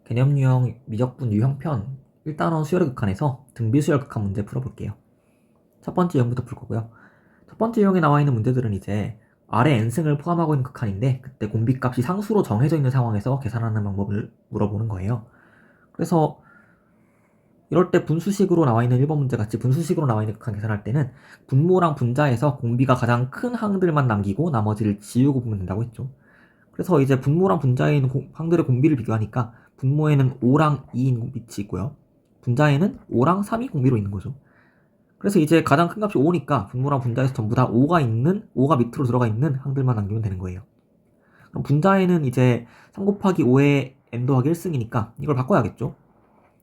개념 유형 미적분 유형편 1단원 수열의 극한에서 등비수열 극한 문제 풀어볼게요. 첫 번째 유형부터 풀 거고요. 첫 번째 유형에 나와 있는 문제들은 이제 아래 n승을 포함하고 있는 극한인데 그때 공비값이 상수로 정해져 있는 상황에서 계산하는 방법을 물어보는 거예요. 그래서 이럴 때 분수식으로 나와 있는 1번 문제 같이 분수식으로 나와 있는 극한 계산할 때는 분모랑 분자에서 공비가 가장 큰 항들만 남기고 나머지를 지우고 보면 된다고 했죠. 그래서 이제 분모랑 분자에 있는 항들의 공비를 비교하니까 분모에는 5랑 2인 빛이 있고요. 분자에는 5랑 3이 공비로 있는 거죠. 그래서 이제 가장 큰 값이 5니까 분모랑 분자에서 전부 다 5가 밑으로 들어가 있는 항들만 남기면 되는 거예요. 그럼 분자에는 이제 3 곱하기 5의 n 더하기 1승이니까 이걸 바꿔야겠죠.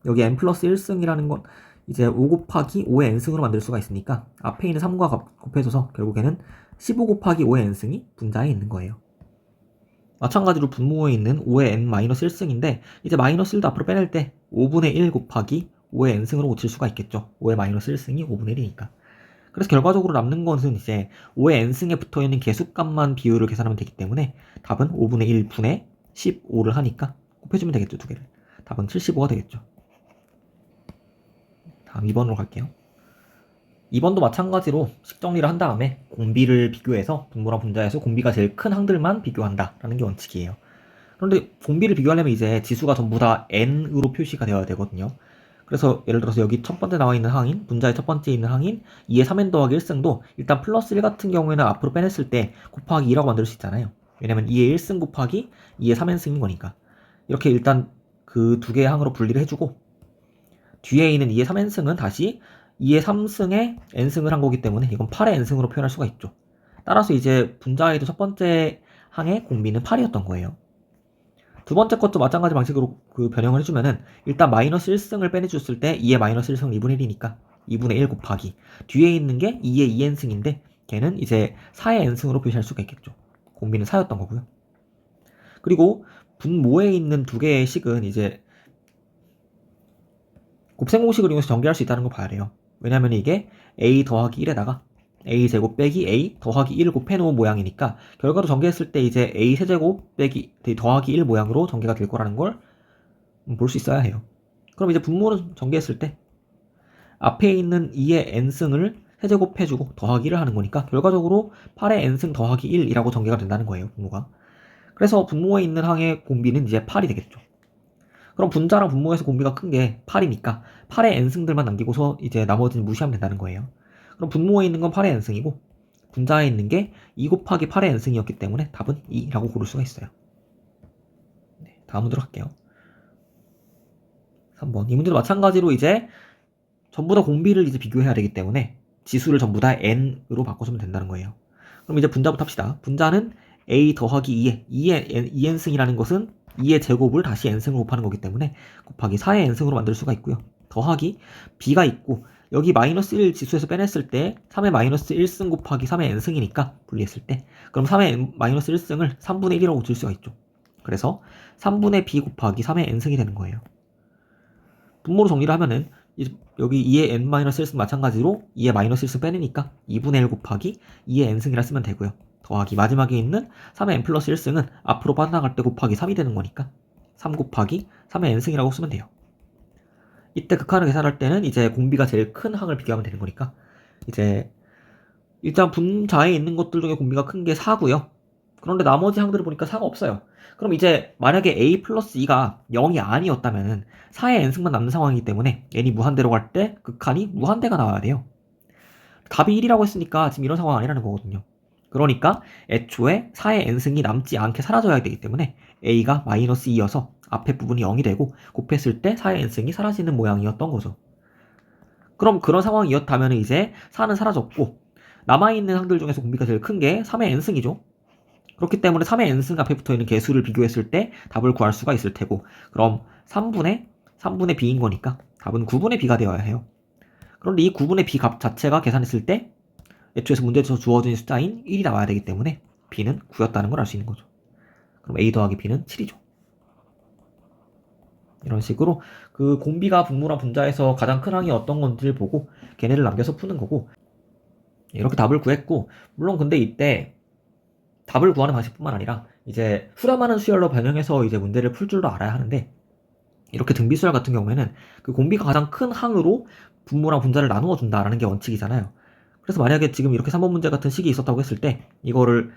여기 n 플러스 1승이라는 건 이제 5 곱하기 5의 n승으로 만들 수가 있으니까 앞에 있는 3과 곱해줘서 결국에는 15 곱하기 5의 n승이 분자에 있는 거예요. 마찬가지로 분모에 있는 5의 n-1승인데 이제 마이너스 1도 앞으로 빼낼 때 5분의 1 곱하기 5의 n승으로 고칠 수가 있겠죠. 5의 마이너스 1승이 5분의 1이니까. 그래서 결과적으로 남는 것은 이제 5의 n승에 붙어있는 개수값만 비율을 계산하면 되기 때문에 답은 5분의 1분의 15를 하니까 곱해주면 되겠죠. 두 개를. 답은 75가 되겠죠. 다음 2번으로 갈게요. 2번도 마찬가지로 식정리를 한 다음에 공비를 비교해서 분모랑 분자에서 공비가 제일 큰 항들만 비교한다라는 게 원칙이에요. 그런데 공비를 비교하려면 이제 지수가 전부 다 n으로 표시가 되어야 되거든요. 그래서 예를 들어서 여기 첫 번째 나와 있는 항인, 분자의 첫 번째 있는 항인 2의 3n 더하기 1승도 일단 플러스 1 같은 경우에는 앞으로 빼냈을 때 곱하기 2라고 만들 수 있잖아요. 왜냐면 2의 1승 곱하기 2의 3n승인 거니까. 이렇게 일단 그 두 개의 항으로 분리를 해주고 뒤에 있는 2의 3n승은 다시 2의 3승에 n승을 한 거기 때문에 이건 8의 n승으로 표현할 수가 있죠. 따라서 이제 분자에도 첫 번째 항의 공비는 8이었던 거예요. 두 번째 것도 마찬가지 방식으로 그 변형을 해주면은 일단 마이너스 1승을 빼내줬을 때 2의 마이너스 1승은 2분의 1이니까 2분의 1 곱하기 뒤에 있는 게 2의 2n승인데 걔는 이제 4의 n승으로 표시할 수가 있겠죠. 공비는 4였던 거고요. 그리고 분모에 있는 두 개의 식은 이제 곱셈 공식을 이용해서 전개할 수 있다는 걸 봐야 돼요. 왜냐면 이게 a 더하기 1에다가 a 제곱 빼기 a 더하기 1을 곱해놓은 모양이니까 결과로 전개했을 때 이제 a 세제곱 빼기 더하기 1 모양으로 전개가 될 거라는 걸 볼 수 있어야 해요. 그럼 이제 분모를 전개했을 때 앞에 있는 2의 n승을 세제곱해주고 더하기를 하는 거니까 결과적으로 8의 n승 더하기 1이라고 전개가 된다는 거예요. 분모가. 그래서 분모에 있는 항의 공비는 이제 8이 되겠죠. 그럼 분자랑 분모에서 공비가 큰 게 8이니까 8의 n승들만 남기고서 이제 나머지는 무시하면 된다는 거예요. 그럼 분모에 있는 건 8의 n승이고 분자에 있는 게 2 곱하기 8의 n승이었기 때문에 답은 2라고 고를 수가 있어요. 네, 다음 문제로 갈게요. 3번. 이 문제도 마찬가지로 이제 전부 다 공비를 이제 비교해야 되기 때문에 지수를 전부 다 n으로 바꿔주면 된다는 거예요. 그럼 이제 분자부터 합시다. 분자는 a 더하기 2의 2n승이라는 것은 2의 제곱을 다시 n승으로 곱하는 거기 때문에 곱하기 4의 n승으로 만들 수가 있고요. 더하기 b가 있고 여기 마이너스 1 지수에서 빼냈을 때 3의 마이너스 1승 곱하기 3의 n승이니까 분리했을 때 그럼 3의 마이너스 1승을 3분의 1이라고 줄 수가 있죠. 그래서 3분의 b 곱하기 3의 n승이 되는 거예요. 분모로 정리를 하면은 여기 2의 n-1승 마찬가지로 2의 마이너스 1승 빼내니까 2분의 1 곱하기 2의 n승이라 쓰면 되고요. 더하기 마지막에 있는 3의 n 플러스 1승은 앞으로 빠져나갈 때 곱하기 3이 되는 거니까 3 곱하기 3의 n승이라고 쓰면 돼요. 이때 극한을 계산할 때는 이제 공비가 제일 큰 항을 비교하면 되는 거니까 이제 일단 분자에 있는 것들 중에 공비가 큰 게 4고요. 그런데 나머지 항들을 보니까 4가 없어요. 그럼 이제 만약에 a 플러스 2가 0이 아니었다면 4의 n승만 남는 상황이기 때문에 n이 무한대로 갈 때 극한이 무한대가 나와야 돼요. 답이 1이라고 했으니까 지금 이런 상황 아니라는 거거든요. 그러니까 애초에 4의 n승이 남지 않게 사라져야 되기 때문에 a가 마이너스 2여서 앞에 부분이 0이 되고 곱했을 때 4의 n승이 사라지는 모양이었던 거죠. 그럼 그런 상황이었다면 이제 4는 사라졌고 남아있는 항들 중에서 공비가 제일 큰 게 3의 n승이죠. 그렇기 때문에 3의 n승 앞에 붙어있는 개수를 비교했을 때 답을 구할 수가 있을 테고 그럼 3분의 b인 거니까 답은 9분의 b가 되어야 해요. 그런데 이 9분의 b 값 자체가 계산했을 때 애초에서 문제에서 주어진 숫자인 1이 나와야 되기 때문에 b는 9였다는 걸 알 수 있는 거죠. 그럼 a 더하기 b는 7이죠. 이런 식으로 그 공비가 분모랑 분자에서 가장 큰 항이 어떤 건지를 보고 걔네를 남겨서 푸는 거고 이렇게 답을 구했고 물론 근데 이때 답을 구하는 방식뿐만 아니라 이제 후렴하는 수열로 변형해서 이제 문제를 풀 줄도 알아야 하는데 이렇게 등비수열 같은 경우에는 그 공비가 가장 큰 항으로 분모랑 분자를 나누어 준다라는 게 원칙이잖아요. 그래서 만약에 지금 이렇게 3번 문제 같은 식이 있었다고 했을 때 이거를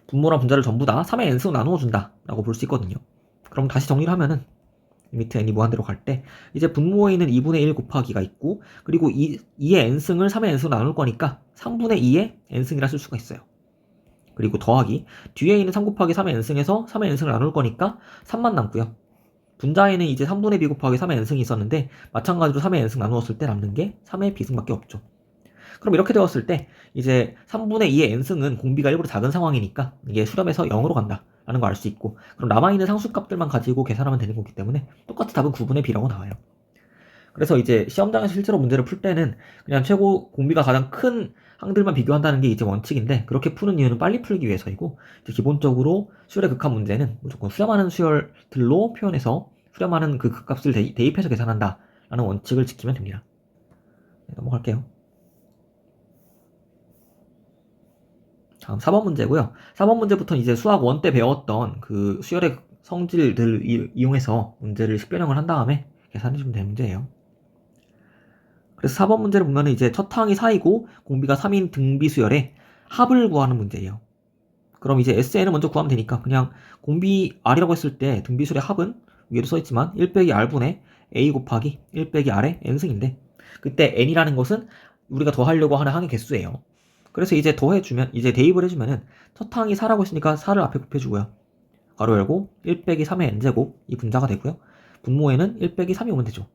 분모랑 분자를 전부 다 3의 n승 나누어 준다라고 볼 수 있거든요. 그럼 다시 정리를 하면은 리미트 n이 무한대로 갈 때 이제 분모에 있는 2분의 1 곱하기가 있고 그리고 2의 n승을 3의 n승으로 나눌 거니까 3분의 2의 n승이라 쓸 수가 있어요. 그리고 더하기 뒤에 있는 3 곱하기 3의 n승에서 3의 n승을 나눌 거니까 3만 남고요. 분자에는 이제 3분의 b 곱하기 3의 n승이 있었는데 마찬가지로 3의 n승 나누었을 때 남는 게 3의 b승밖에 없죠. 그럼 이렇게 되었을 때 이제 3분의 2의 n승은 공비가 일부러 작은 상황이니까 이게 수렴해서 0으로 간다 라는 거 알 수 있고 그럼 남아있는 상수값들만 가지고 계산하면 되는 거기 때문에 똑같이 답은 9분의 b라고 나와요. 그래서 이제 시험장에서 실제로 문제를 풀 때는 그냥 최고 공비가 가장 큰 항들만 비교한다는 게 이제 원칙인데 그렇게 푸는 이유는 빨리 풀기 위해서이고 기본적으로 수열의 극한 문제는 무조건 수렴하는 수열들로 표현해서 수렴하는 그 극값을 대입해서 계산한다 라는 원칙을 지키면 됩니다. 네, 넘어갈게요. 다음 4번 문제고요. 4번 문제부터는 이제 수학 1 때 배웠던 그 수열의 성질들을 이용해서 문제를 식변형을 한 다음에 계산해주면 되는 문제예요. 그래서 4번 문제를 보면 이제 첫 항이 4이고 공비가 3인 등비수열의 합을 구하는 문제예요. 그럼 이제 SN을 먼저 구하면 되니까 그냥 공비 R이라고 했을 때 등비수열의 합은 위에도 써있지만 1 빼기 R분의 A 곱하기 1 빼기 R의 N승인데 그때 N이라는 것은 우리가 더하려고 하는 항의 개수예요. 그래서 이제 더해주면 이제 대입을 해주면은 첫 항이 4라고 했으니까 4를 앞에 곱해주고요. 가로 열고 1 빼기 3의 n제곱 이 분자가 되고요. 분모에는 1 빼기 3이 오면 되죠.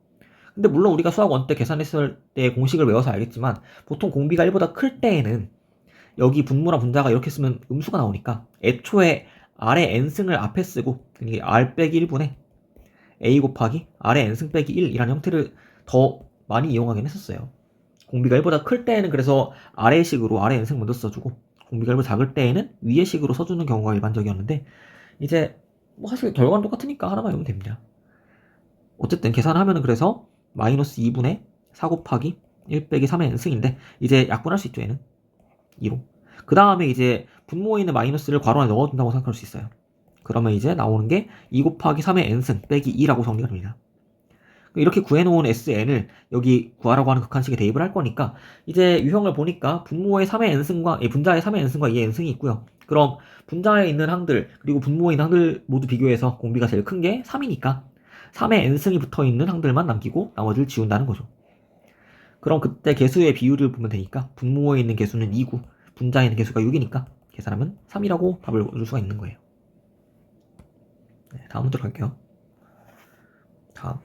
근데 물론 우리가 수학 1 때 계산했을 때 공식을 외워서 알겠지만 보통 공비가 1보다 클 때에는 여기 분모랑 분자가 이렇게 쓰면 음수가 나오니까 애초에 R의 n승을 앞에 쓰고 이게 R 빼기 1분의 A 곱하기 R의 n승 빼기 1이라는 형태를 더 많이 이용하긴 했었어요. 공비가 1보다 클 때에는 그래서 아래 식으로 아래 n승 먼저 써주고 공비가 1보다 작을 때에는 위의 식으로 써주는 경우가 일반적이었는데 이제 뭐 사실 결과는 똑같으니까 하나만 외우면 됩니다. 어쨌든 계산하면은 그래서 마이너스 2분의 4 곱하기 1 빼기 3의 n승인데 이제 약분할 수 있죠 얘는 2로. 그 다음에 이제 분모에 있는 마이너스를 괄호 안에 넣어준다고 생각할 수 있어요. 그러면 이제 나오는 게 2 곱하기 3의 n승 빼기 2라고 정리가 됩니다. 이렇게 구해놓은 SN을 여기 구하라고 하는 극한식에 대입을 할 거니까 이제 유형을 보니까 분모의 3의 n승과 분자의 3의 n승과 2의 n승이 있고요. 그럼 분자에 있는 항들 그리고 분모에 있는 항들 모두 비교해서 공비가 제일 큰 게 3이니까 3의 n승이 붙어있는 항들만 남기고 나머지를 지운다는 거죠. 그럼 그때 개수의 비율을 보면 되니까 분모에 있는 개수는 2고 분자에 있는 개수가 6이니까 계산하면 3이라고 답을 얻을 수가 있는 거예요. 네, 다음 문제로 갈게요.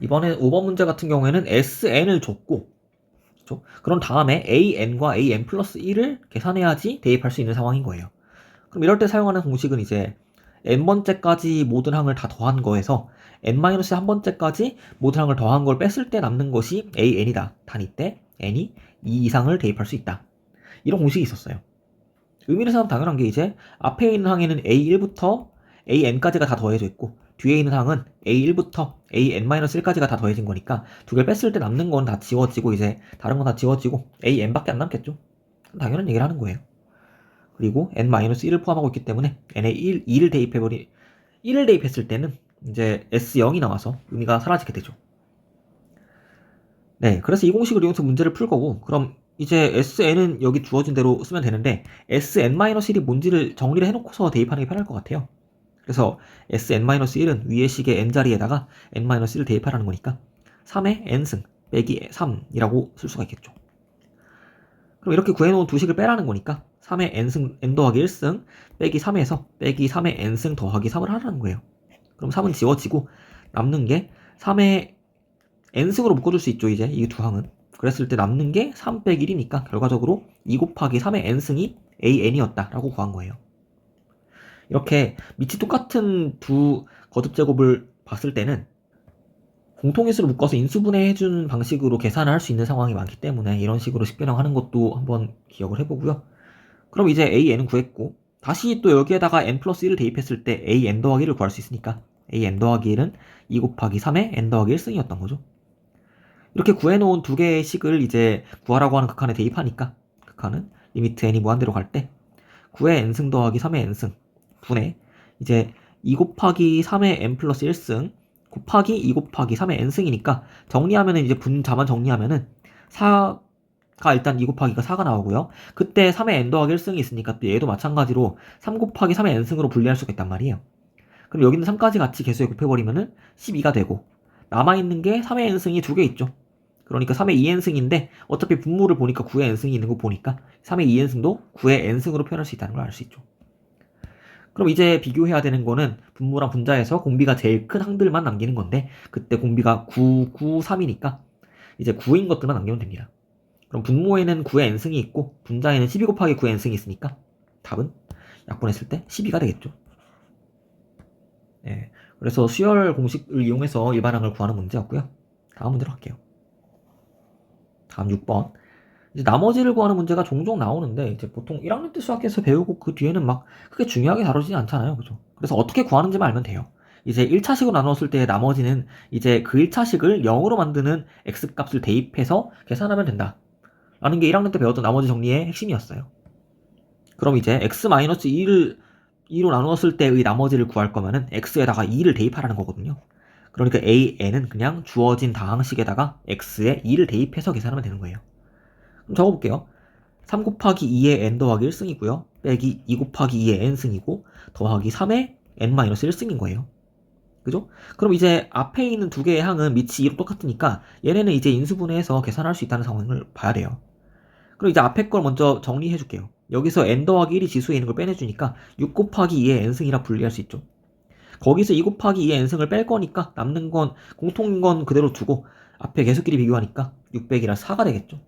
이번에 5번 문제 같은 경우에는 SN을 줬고 그렇죠? 그런 다음에 AN과 AN 플러스 1을 계산해야지 대입할 수 있는 상황인 거예요. 그럼 이럴 때 사용하는 공식은 이제 n번째까지 모든 항을 다 더한 거에서 n-1번째까지 모든 항을 더한 걸 뺐을 때 남는 것이 AN이다. 단위 때 n이 2 이상을 대입할 수 있다. 이런 공식이 있었어요. 의미를 생각하면 당연한 게 이제 앞에 있는 항에는 A1부터 AN까지가 다 더해져 있고 뒤에 있는 항은 A1부터 AN-1까지가 다 더해진 거니까 두 개를 뺐을 때 남는 건 다 지워지고 이제 다른 건 다 지워지고 AN밖에 안 남겠죠. 당연한 얘기를 하는 거예요. 그리고 N-1을 포함하고 있기 때문에 N에 1을 대입했을 때는 이제 S0이 나와서 의미가 사라지게 되죠. 네, 그래서 이 공식을 이용해서 문제를 풀 거고 그럼 이제 SN은 여기 주어진 대로 쓰면 되는데 SN-1이 뭔지를 정리를 해놓고서 대입하는 게 편할 것 같아요. 그래서 SN-1은 위의 식의 n자리에다가 n-1을 대입하라는 거니까 3의 n승 빼기 3이라고 쓸 수가 있겠죠. 그럼 이렇게 구해놓은 두 식을 빼라는 거니까 3의 n승 n 더하기 1승 빼기 3에서 빼기 3의 n승 더하기 3을 하라는 거예요. 그럼 3은 지워지고 남는 게 3의 n승으로 묶어줄 수 있죠 이제 이 두 항은. 그랬을 때 남는 게 3 빼기 1이니까 결과적으로 2 곱하기 3의 n승이 an이었다라고 구한 거예요. 이렇게 밑이 똑같은 두 거듭제곱을 봤을 때는 공통인수를 묶어서 인수분해해주는 방식으로 계산을 할 수 있는 상황이 많기 때문에 이런 식으로 식변형하는 것도 한번 기억을 해보고요. 그럼 이제 AN은 구했고 다시 또 여기에다가 n 플러스 1을 대입했을 때 AN 더하기 1을 구할 수 있으니까 AN 더하기 1은 2 곱하기 3의 n 더하기 1승이었던 거죠. 이렇게 구해놓은 두 개의 식을 이제 구하라고 하는 극한에 대입하니까 극한은 리미트 n이 무한대로 갈 때 9의 n승 더하기 3의 n승 분의 이제 2 곱하기 3의 n 플러스 1승 곱하기 2 곱하기 3의 n승이니까 정리하면은 이제 분자만 정리하면은 4가 일단 2 곱하기가 4가 나오고요. 그때 3의 n 더하기 1승이 있으니까 또 얘도 마찬가지로 3 곱하기 3의 n승으로 분리할 수가 있단 말이에요. 그럼 여기 있는 3까지 같이 개수에 곱해버리면은 12가 되고 남아있는 게 3의 n승이 2개 있죠. 그러니까 3의 2n승인데 어차피 분모를 보니까 9의 n승이 있는 거 보니까 3의 2n승도 9의 n승으로 표현할 수 있다는 걸 알 수 있죠. 그럼 이제 비교해야 되는 거는 분모랑 분자에서 공비가 제일 큰 항들만 남기는 건데 그때 공비가 9, 9, 3이니까 이제 9인 것들만 남기면 됩니다. 그럼 분모에는 9의 n승이 있고 분자에는 12 곱하기 9의 n승이 있으니까 답은 약분했을 때 12가 되겠죠. 네, 그래서 수열 공식을 이용해서 일반항을 구하는 문제였고요. 다음 문제로 갈게요. 다음 6번. 이제 나머지를 구하는 문제가 종종 나오는데 이제 보통 1학년 때 수학에서 배우고 그 뒤에는 막 크게 중요하게 다루지는 않잖아요. 그죠? 그래서 어떻게 구하는지만 알면 돼요. 이제 1차식으로 나눴을 때 나머지는 이제 그 1차식을 0으로 만드는 x값을 대입해서 계산하면 된다. 라는 게 1학년 때 배웠던 나머지 정리의 핵심이었어요. 그럼 이제 x-2를 2로 나누었을 때의 나머지를 구할 거면은 x에다가 2를 대입하라는 거거든요. 그러니까 an은 그냥 주어진 다항식에다가 x에 2를 대입해서 계산하면 되는 거예요. 그럼 적어볼게요. 3 곱하기 2의 n 더하기 1승이고요. 빼기 2 곱하기 2의 n승이고 더하기 3의 n-1승인 거예요. 그죠? 그럼 이제 앞에 있는 두 개의 항은 밑이 2로 똑같으니까 얘네는 이제 인수분해해서 계산할 수 있다는 상황을 봐야 돼요. 그럼 이제 앞에 걸 먼저 정리해 줄게요. 여기서 n 더하기 1이 지수에 있는 걸 빼내주니까 6 곱하기 2의 n승이라 분리할 수 있죠. 거기서 2 곱하기 2의 n승을 뺄 거니까 남는 건 공통인 건 그대로 두고 앞에 계수끼리 비교하니까 600이라 4가 되겠죠.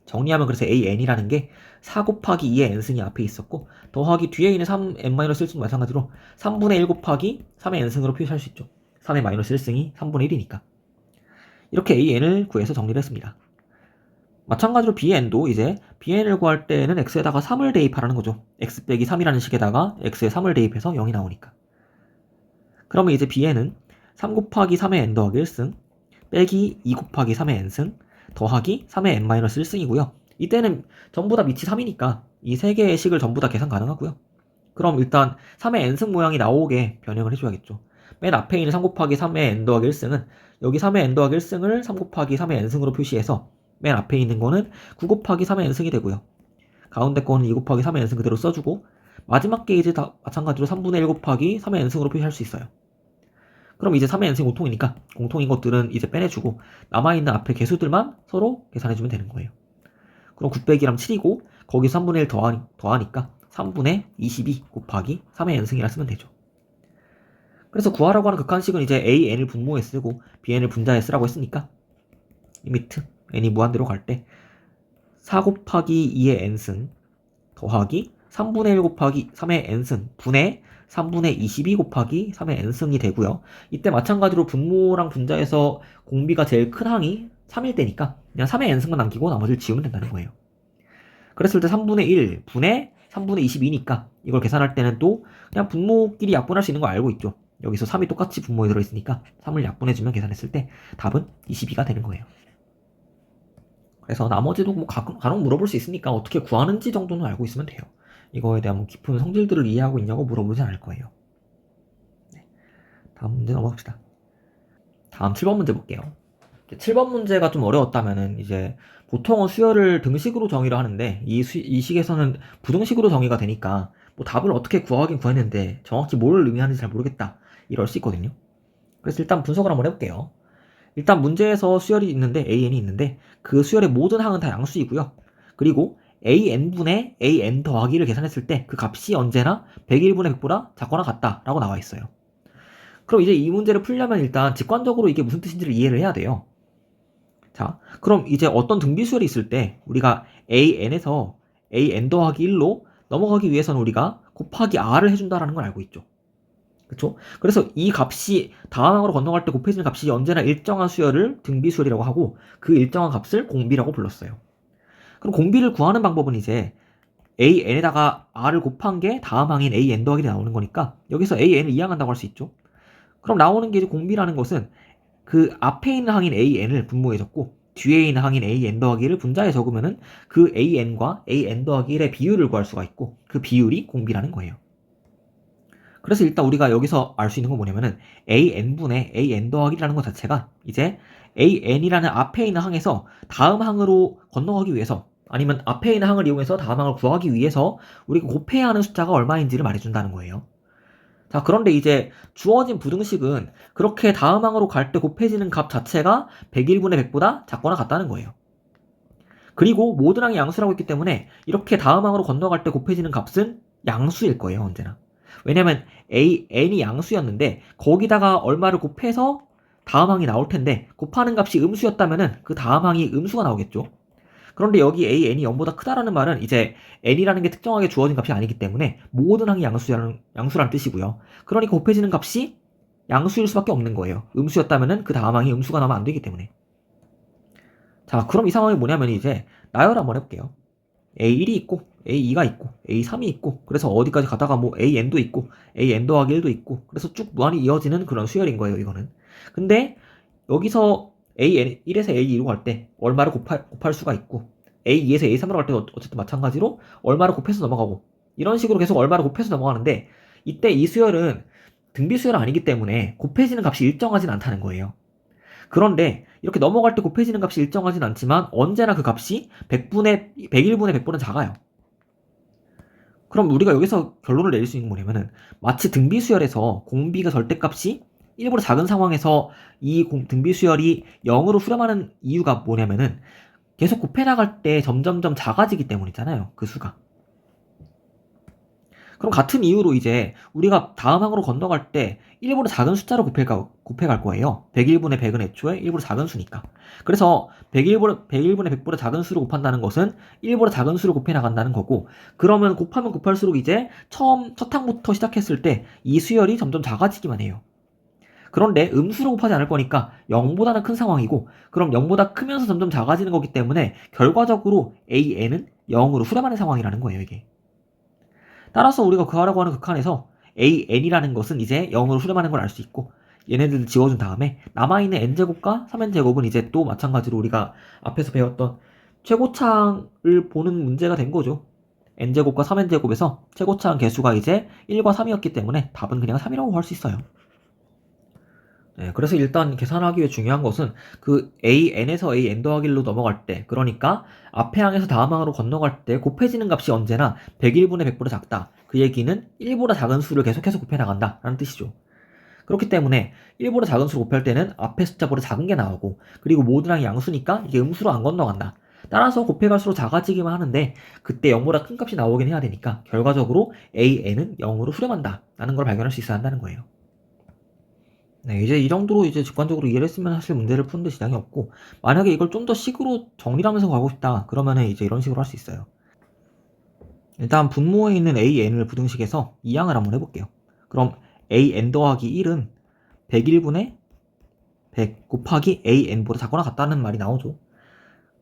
정리하면 그래서 an이라는 게 4 곱하기 2의 n승이 앞에 있었고 더하기 뒤에 있는 3n-1승도 마찬가지로 3분의 1 곱하기 3의 n승으로 표시할 수 있죠. 3의 마이너스 1승이 3분의 1이니까. 이렇게 an을 구해서 정리를 했습니다. 마찬가지로 bn도 이제 bn을 구할 때는 x에다가 3을 대입하라는 거죠. x 빼기 3이라는 식에다가 x에 3을 대입해서 0이 나오니까. 그러면 이제 bn은 3 곱하기 3의 n 더하기 1승 빼기 2 곱하기 3의 n승 더하기 3의 n-1승이고요. 이때는 전부 다 밑이 3이니까 이 세 개의 식을 전부 다 계산 가능하고요. 그럼 일단 3의 n승 모양이 나오게 변형을 해줘야겠죠. 맨 앞에 있는 3 곱하기 3의 n 더하기 1승은 여기 3의 n 더하기 1승을 3 곱하기 3의 n승으로 표시해서 맨 앞에 있는 거는 9 곱하기 3의 n승이 되고요. 가운데 거는 2 곱하기 3의 n승 그대로 써주고 마지막 게 이제 다 마찬가지로 3분의 1 곱하기 3의 n승으로 표시할 수 있어요. 그럼 이제 3의 n승이 공통이니까 공통인 것들은 이제 빼내주고 남아있는 앞에 개수들만 서로 계산해주면 되는 거예요. 그럼 900이랑 7이고 거기서 3분의 1 더하니까 3분의 22 곱하기 3의 n승이라 쓰면 되죠. 그래서 구하라고 하는 극한식은 이제 an을 분모에 쓰고 bn을 분자에 쓰라고 했으니까 리미트 n이 무한대로 갈 때 4 곱하기 2의 n승 더하기 3분의 1 곱하기 3의 n승 분의 3분의 22 곱하기 3의 n승이 되고요. 이때 마찬가지로 분모랑 분자에서 공비가 제일 큰 항이 3일 때니까 그냥 3의 n승만 남기고 나머지를 지우면 된다는 거예요. 그랬을 때 3분의 1 분의 3분의 22니까 이걸 계산할 때는 또 그냥 분모끼리 약분할 수 있는 거 알고 있죠. 여기서 3이 똑같이 분모에 들어있으니까 3을 약분해주면 계산했을 때 답은 22가 되는 거예요. 그래서 나머지도 뭐 간혹 물어볼 수 있으니까 어떻게 구하는지 정도는 알고 있으면 돼요. 이거에 대한 뭐 깊은 성질들을 이해하고 있냐고 물어보진 않을 거예요. 네. 다음 문제 넘어갑시다. 다음 7번 문제 볼게요. 7번 문제가 좀 어려웠다면은 이제 보통은 수열을 등식으로 정의를 하는데 이 식에서는 부등식으로 정의가 되니까 뭐 답을 어떻게 구하긴 구했는데 정확히 뭘 의미하는지 잘 모르겠다 이럴 수 있거든요. 그래서 일단 분석을 한번 해볼게요. 일단 문제에서 수열이 있는데 an이 있는데 그 수열의 모든 항은 다 양수이고요. 그리고 an분의 an 더하기를 계산했을 때 그 값이 언제나 101분의 100보다 작거나 같다 라고 나와 있어요. 그럼 이제 이 문제를 풀려면 일단 직관적으로 이게 무슨 뜻인지를 이해를 해야 돼요. 자, 그럼 이제 어떤 등비수열이 있을 때 우리가 an에서 an 더하기 1로 넘어가기 위해서는 우리가 곱하기 r을 해준다라는 걸 알고 있죠. 그쵸? 그래서 이 값이 다음 항으로 건너갈 때 곱해지는 값이 언제나 일정한 수열을 등비수열이라고 하고 그 일정한 값을 공비라고 불렀어요. 그럼 공비를 구하는 방법은 이제 an에다가 r을 곱한 게 다음 항인 an 더하기 나오는 거니까 여기서 an을 이항한다고 할 수 있죠. 그럼 나오는 게 이제 공비라는 것은 그 앞에 있는 항인 an을 분모에 적고 뒤에 있는 항인 an 더하기를 분자에 적으면은 그 an과 an 더하기 1의 비율을 구할 수가 있고 그 비율이 공비라는 거예요. 그래서 일단 우리가 여기서 알 수 있는 건 뭐냐면은 AN분의 AN 더하기라는 것 자체가 이제 AN이라는 앞에 있는 항에서 다음 항으로 건너가기 위해서 아니면 앞에 있는 항을 이용해서 다음 항을 구하기 위해서 우리가 곱해야 하는 숫자가 얼마인지를 말해준다는 거예요. 자, 그런데 이제 주어진 부등식은 그렇게 다음 항으로 갈 때 곱해지는 값 자체가 101분의 100보다 작거나 같다는 거예요. 그리고 모든 항이 양수라고 했기 때문에 이렇게 다음 항으로 건너갈 때 곱해지는 값은 양수일 거예요, 언제나. 왜냐면 n이 양수였는데 거기다가 얼마를 곱해서 다음 항이 나올 텐데 곱하는 값이 음수였다면은 그 다음 항이 음수가 나오겠죠. 그런데 여기 n이 0보다 크다라는 말은 이제 n이라는 게 특정하게 주어진 값이 아니기 때문에 모든 항이 양수라는 뜻이고요. 그러니까 곱해지는 값이 양수일 수밖에 없는 거예요. 음수였다면은 그 다음 항이 음수가 나오면 안 되기 때문에. 자, 그럼 이 상황이 뭐냐면 이제 나열 한번 해볼게요. A1이 있고 A2가 있고 A3이 있고 그래서 어디까지 가다가 뭐 AN도 있고 AN 더하기 1도 있고 그래서 쭉 무한히 이어지는 그런 수열인 거예요, 이거는. 근데 여기서 AN 1에서 A2로 갈 때 얼마를 곱할 수가 있고 A2에서 A3으로 갈 때 어쨌든 마찬가지로 얼마를 곱해서 넘어가고 이런 식으로 계속 얼마를 곱해서 넘어가는데 이때 이 수열은 등비 수열은 아니기 때문에 곱해지는 값이 일정하진 않다는 거예요. 그런데 이렇게 넘어갈 때 곱해지는 값이 일정하진 않지만 언제나 그 값이 101분의 100보다 작아요. 그럼 우리가 여기서 결론을 내릴 수 있는 게 뭐냐면은 마치 등비수열에서 공비가 절대값이 1보다 작은 상황에서 이 등비수열이 0으로 후렴하는 이유가 뭐냐면은 계속 곱해나갈 때 점점점 작아지기 때문이잖아요, 그 수가. 그럼 같은 이유로 이제 우리가 다음 항으로 건너갈 때 1보다 작은 숫자로 곱해갈 거예요. 101분의 100은 애초에 1보다 작은 수니까. 그래서 101분의 100보다 작은 수를 곱한다는 것은 1보다 작은 수를 곱해 나간다는 거고, 그러면 곱하면 곱할수록 이제 첫 항부터 시작했을 때 이 수열이 점점 작아지기만 해요. 그런데 음수로 곱하지 않을 거니까 0보다는 큰 상황이고, 그럼 0보다 크면서 점점 작아지는 거기 때문에 결과적으로 AN은 0으로 후렴하는 상황이라는 거예요, 이게. 따라서 우리가 구하라고 하는 극한에서 AN이라는 것은 이제 0으로 후렴하는 걸 알 수 있고 얘네들을 지워준 다음에 남아있는 n제곱과 3n제곱은 이제 또 마찬가지로 우리가 앞에서 배웠던 최고창을 보는 문제가 된 거죠. n제곱과 3n제곱에서 최고창 개수가 이제 1과 3이었기 때문에 답은 그냥 3이라고 할 수 있어요. 네, 그래서 일단 계산하기 위해 중요한 것은 그 AN에서 AN 더하기 1로 넘어갈 때, 그러니까 앞에 항에서 다음 항으로 건너갈 때 곱해지는 값이 언제나 101분의 100보다 작다. 그 얘기는 1보다 작은 수를 계속해서 곱해 나간다 라는 뜻이죠. 그렇기 때문에 1보다 작은 수를 곱할 때는 앞에 숫자보다 작은 게 나오고, 그리고 모든 항이 양수니까 이게 음수로 안 건너간다. 따라서 곱해갈수록 작아지기만 하는데 그때 0보다 큰 값이 나오긴 해야 되니까 결과적으로 AN은 0으로 후렴한다 라는 걸 발견할 수 있어야 한다는 거예요. 네, 이제 이 정도로 이제 직관적으로 이해를 했으면 사실 문제를 푸는데 지장이 없고, 만약에 이걸 좀 더 식으로 정리를 하면서 가고 싶다 그러면은 이제 이런 식으로 할 수 있어요. 일단 분모에 있는 AN을 부등식해서 이항을 한번 해볼게요. 그럼 AN 더하기 1은 101분의 100 곱하기 AN보다 작거나 같다는 말이 나오죠.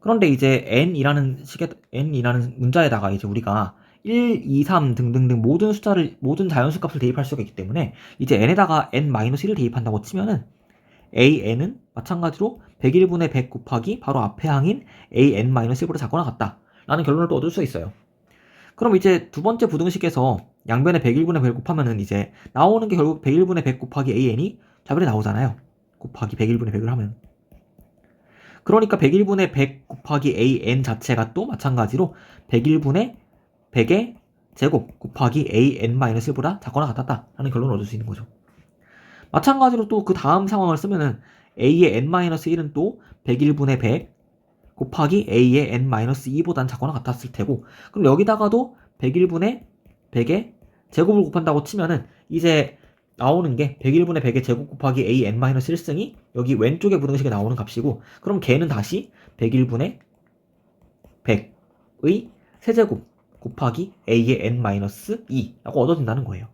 그런데 이제 N이라는 문자에다가 이제 우리가 1, 2, 3 등등등 모든 자연수 값을 대입할 수가 있기 때문에 이제 N에다가 N-1을 대입한다고 치면은 AN은 마찬가지로 101분의 100 곱하기 바로 앞에 항인 AN-1보다 작거나 같다 라는 결론을 또 얻을 수 있어요. 그럼 이제 두 번째 부등식에서 양변에 101분의 100을 곱하면은 이제 나오는 게 결국 101분의 100 곱하기 AN이 좌변에 나오잖아요. 곱하기 101분의 100을 하면. 그러니까 101분의 100 곱하기 AN 자체가 또 마찬가지로 101분의 100의 제곱 곱하기 AN-1보다 작거나 같았다 라는 결론을 얻을 수 있는 거죠. 마찬가지로 또 그 다음 상황을 쓰면은 A의 N-1은 또 101분의 100 곱하기 A의 N-2보다는 작거나 같았을 테고, 그럼 여기다가도 101분의 100의 제곱을 곱한다고 치면은 이제 나오는 게 101분의 100의 제곱 곱하기 A N-1승이 여기 왼쪽의 부등식에 나오는 값이고, 그럼 걔는 다시 101분의 100의 세제곱 곱하기 A의 N-2라고 얻어진다는 거예요.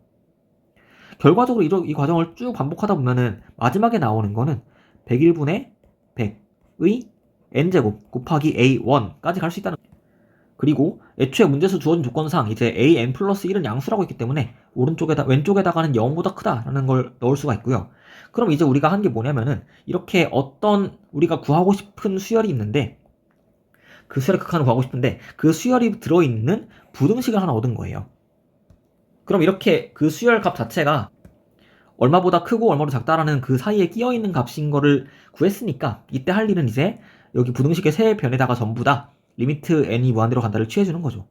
결과적으로 이 과정을 쭉 반복하다 보면은 마지막에 나오는 거는 101분의 100의 n제곱 곱하기 a1까지 갈 수 있다는 거예요. 그리고 애초에 문제에서 주어진 조건상 이제 an 플러스 1은 양수라고 했기 때문에 왼쪽에다가는 0보다 크다라는 걸 넣을 수가 있고요. 그럼 이제 우리가 한 게 뭐냐면은 이렇게 어떤 우리가 구하고 싶은 수열이 있는데 그 수열의 극한을 구하고 싶은데 그 수열이 들어있는 부등식을 하나 얻은 거예요. 그럼 이렇게 그 수열 값 자체가 얼마보다 크고 얼마보다 작다라는 그 사이에 끼어있는 값인 거를 구했으니까 이때 할 일은 이제 여기 부등식의 세 변에다가 전부 다 리미트 n이 무한대로 간다를 취해주는 거죠.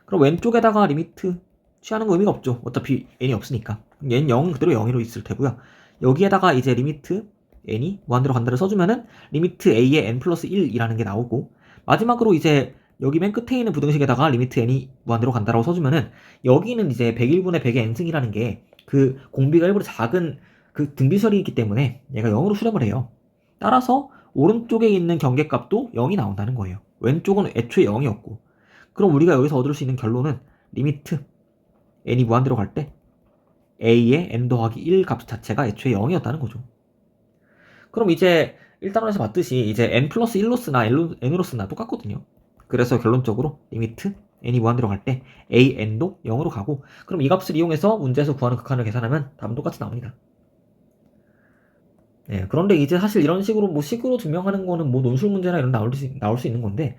그럼 왼쪽에다가 리미트 취하는 거 의미가 없죠. 어차피 n이 없으니까. 얘는 0은 그대로 0으로 있을 테고요. 여기에다가 이제 리미트 n이 무한대로 간다를 써주면은 리미트 a의 n 플러스 1이라는 게 나오고, 마지막으로 이제 여기 맨 끝에 있는 부등식에다가 리미트 n이 무한대로 간다라고 써주면은 여기는 이제 101분의 100의 n승이라는 게 그 공비가 일부러 작은 그 등비수열이 있기 때문에 얘가 0으로 수렴을 해요. 따라서 오른쪽에 있는 경계값도 0이 나온다는 거예요. 왼쪽은 애초에 0이었고, 그럼 우리가 여기서 얻을 수 있는 결론은 리미트 n이 무한대로 갈 때 a의 n 더하기 1 값 자체가 애초에 0이었다는 거죠. 그럼 이제 1단원에서 봤듯이 이제 n 플러스 1로 쓰나 n으로 쓰나 똑같거든요. 그래서 결론적으로 리미트 n이 무한대로 갈 때 an도 0으로 가고, 그럼 이 값을 이용해서 문제에서 구하는 극한을 계산하면 답은 똑같이 나옵니다. 네, 그런데 이제 사실 이런 식으로 뭐 식으로 증명하는 거는 뭐 논술 문제나 이런 나올 수 있는 건데,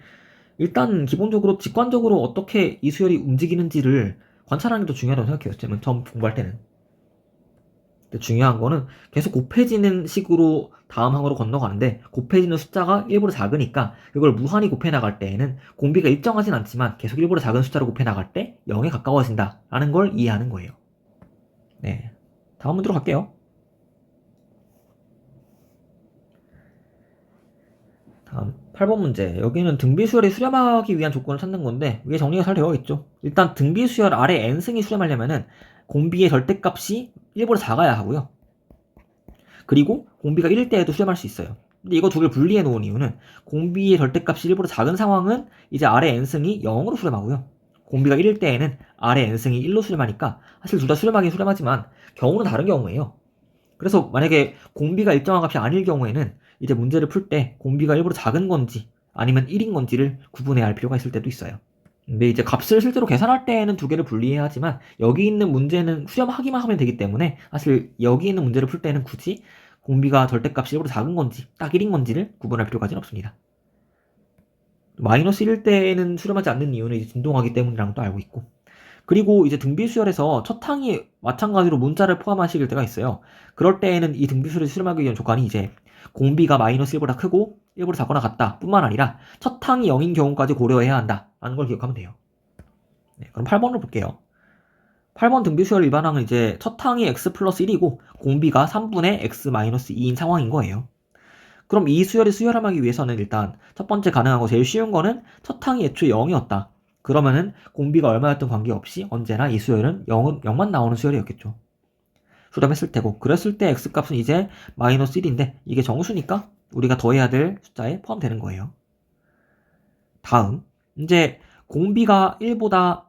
일단 기본적으로 직관적으로 어떻게 이 수열이 움직이는지를 관찰하는 게 더 중요하다고 생각해요. 처음 공부할 때는. 근데 중요한 거는 계속 곱해지는 식으로 다음 항으로 건너가는데, 곱해지는 숫자가 일부러 작으니까 이걸 무한히 곱해 나갈 때에는 공비가 일정하진 않지만 계속 일부러 작은 숫자로 곱해 나갈 때 0에 가까워진다 라는 걸 이해하는 거예요. 네, 다음 문제로 갈게요. 다음 8번 문제. 여기는 등비수열이 수렴하기 위한 조건을 찾는 건데 위에 정리가 잘 되어 있죠. 일단 등비수열 아래 n승이 수렴하려면은 공비의 절대값이 일부러 작아야 하고요. 그리고 공비가 1일 때에도 수렴할 수 있어요. 근데 이거 두 개를 분리해 놓은 이유는 공비의 절대값이 일부러 작은 상황은 이제 아래 n승이 0으로 수렴하고요. 공비가 1일 때에는 아래 n승이 1로 수렴하니까 사실 둘 다 수렴하긴 수렴하지만 경우는 다른 경우예요. 그래서 만약에 공비가 일정한 값이 아닐 경우에는 이제 문제를 풀 때 공비가 일부러 작은 건지 아니면 1인 건지를 구분해야 할 필요가 있을 때도 있어요. 근데 이제 값을 실제로 계산할 때에는 두 개를 분리해야 하지만 여기 있는 문제는 수렴하기만 하면 되기 때문에 사실 여기 있는 문제를 풀 때는 굳이 공비가 절대값이 일부러 작은 건지 딱 1인 건지를 구분할 필요까지는 없습니다. 마이너스 1일 때에는 수렴하지 않는 이유는 이제 진동하기 때문이라는 것도 알고 있고, 그리고 이제 등비수열에서 첫 항이 마찬가지로 문자를 포함한 식일 때가 있어요. 그럴 때에는 이 등비수열을 수렴하기 위한 조건이 이제 공비가 마이너스 1보다 크고 1보다 작거나 같다 뿐만 아니라 첫 항이 0인 경우까지 고려해야 한다 라는 걸 기억하면 돼요. 네, 그럼 8번을 볼게요. 8번 등비수열 일반항은 이제 첫 항이 x 플러스 1이고 공비가 3분의 x 마이너스 2인 상황인 거예요. 그럼 이 수열이 수열함하기 위해서는 일단 첫 번째 가능하고 제일 쉬운 거는 첫 항이 애초에 0이었다. 그러면은 공비가 얼마였던 관계없이 언제나 이 수열은 0만 나오는 수열이었겠죠. 수렴했을 테고, 그랬을 때 x값은 이제 마이너스 1인데 이게 정수니까 우리가 더해야 될 숫자에 포함되는 거예요. 다음, 이제 공비가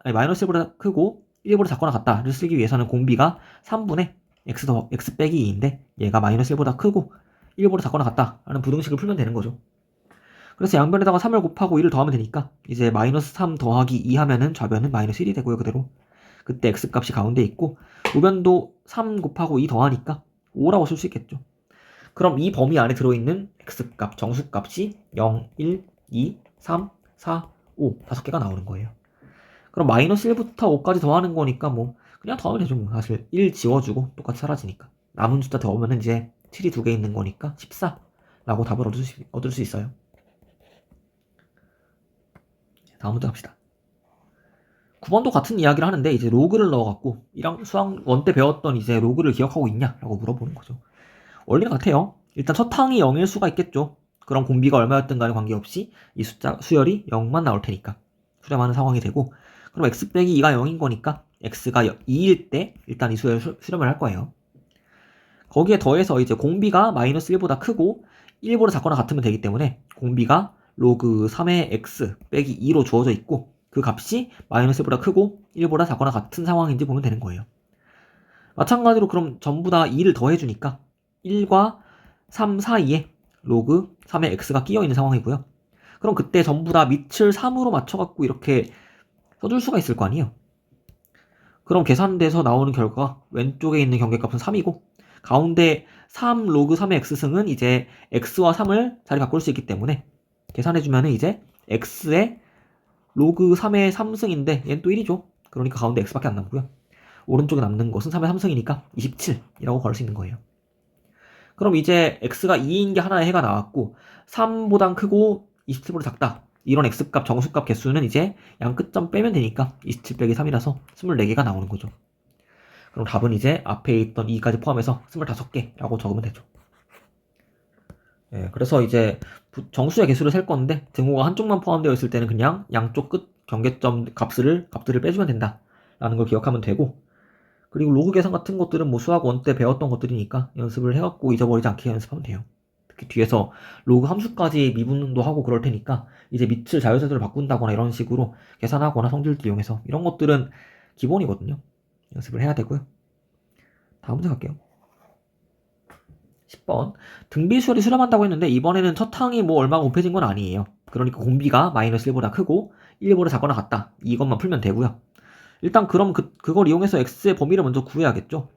마이너스 1보다 크고 1보다 작거나 같다를 쓰기 위해서는 공비가 3분의 x 빼기 2인데 얘가 마이너스 1보다 크고 1보다 작거나 같다라는 부등식을 풀면 되는 거죠. 그래서 양변에다가 3을 곱하고 2를 더하면 되니까 이제 마이너스 3 더하기 2 하면은 좌변은 마이너스 1이 되고요. 그대로 그때 x값이 가운데 있고 우변도 3 곱하고 2 더하니까 5라고 쓸 수 있겠죠. 그럼 이 범위 안에 들어있는 x값, 정수값이 0, 1, 2, 3, 4, 5 5개가 나오는 거예요. 그럼 마이너스 1부터 5까지 더하는 거니까 뭐 그냥 더하면 되죠. 뭐 사실 1 지워주고 똑같이 사라지니까 남은 숫자 더하면 이제 7이 2개 있는 거니까 14라고 답을 얻을 수 있어요. 다음 문제 갑시다. 9번도 같은 이야기를 하는데 이제 로그를 넣어갖고 수학 1 때 배웠던 이제 로그를 기억하고 있냐라고 물어보는 거죠. 원리는 같아요. 일단 첫 항이 0일 수가 있겠죠. 그럼 공비가 얼마였든 간에 관계없이 이 수열이 0만 나올 테니까 수렴하는 상황이 되고, 그럼 x 빼기 2가 0인 거니까 x가 2일 때 일단 이 수렴을 할 거예요. 거기에 더해서 이제 공비가 마이너스 1보다 크고 1보다 작거나 같으면 되기 때문에 공비가 로그 3의 x 빼기 2로 주어져 있고 그 값이 마이너스 1보다 크고 1보다 작거나 같은 상황인지 보면 되는 거예요. 마찬가지로 그럼 전부 다 2를 더해주니까 1과 3 사이에 로그 3의 x가 끼어있는 상황이고요. 그럼 그때 전부 다 밑을 3으로 맞춰갖고 이렇게 써줄 수가 있을 거 아니에요. 그럼 계산돼서 나오는 결과가 왼쪽에 있는 경계값은 3이고 가운데 3 로그 3의 x승은 이제 x와 3을 자리 바꿀 수 있기 때문에 계산해주면 이제 x의 로그 3의 3승인데 얘는 또 1이죠. 그러니까 가운데 x밖에 안 남고요. 오른쪽에 남는 것은 3의 3승이니까 27이라고 걸을 수 있는 거예요. 그럼 이제 x가 2인 게 하나의 해가 나왔고 3보단 크고 27보다 작다. 이런 x값, 정수값 개수는 이제 양 끝점 빼면 되니까 27 빼기 3이라서 24개가 나오는 거죠. 그럼 답은 이제 앞에 있던 2까지 포함해서 25개라고 적으면 되죠. 그래서 이제 정수의 개수를 셀 건데 등호가 한쪽만 포함되어 있을 때는 그냥 양쪽 끝 경계점 값들을 빼주면 된다 라는 걸 기억하면 되고, 그리고 로그 계산 같은 것들은 뭐 수학 1 때 배웠던 것들이니까 연습을 해갖고 잊어버리지 않게 연습하면 돼요. 특히 뒤에서 로그 함수까지 미분도 하고 그럴 테니까 이제 밑을 자유자재로 바꾼다거나 이런 식으로 계산하거나 성질도 이용해서 이런 것들은 기본이거든요. 연습을 해야 되고요. 다음 문제 갈게요. 10번. 등비수열이 수렴한다고 했는데 이번에는 첫 항이 뭐 얼마 곱해진 건 아니에요. 그러니까 공비가 마이너스 1보다 크고 1보다 작거나 같다. 이것만 풀면 되고요. 일단 그럼 그걸 이용해서 x의 범위를 먼저 구해야겠죠.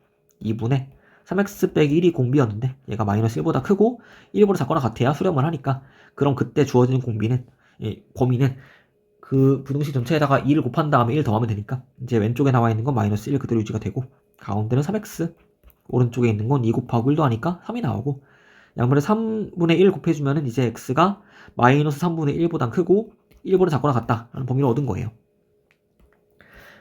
2분의 3x 빼기 1이 공비였는데 얘가 마이너스 1보다 크고 1보다 작거나 같아야 수렴을 하니까, 그럼 그때 주어지는 공비는, 범위는 그 부등식 전체에다가 2를 곱한 다음에 1 더하면 되니까 이제 왼쪽에 나와 있는 건 마이너스 1 그대로 유지가 되고, 가운데는 3x, 오른쪽에 있는 건 2 곱하고 1도 하니까 3이 나오고, 양변에 3분의 1 곱해주면은 이제 x가 마이너스 3분의 1보다 크고 1보다 작거나 같다 라는 범위를 얻은 거예요.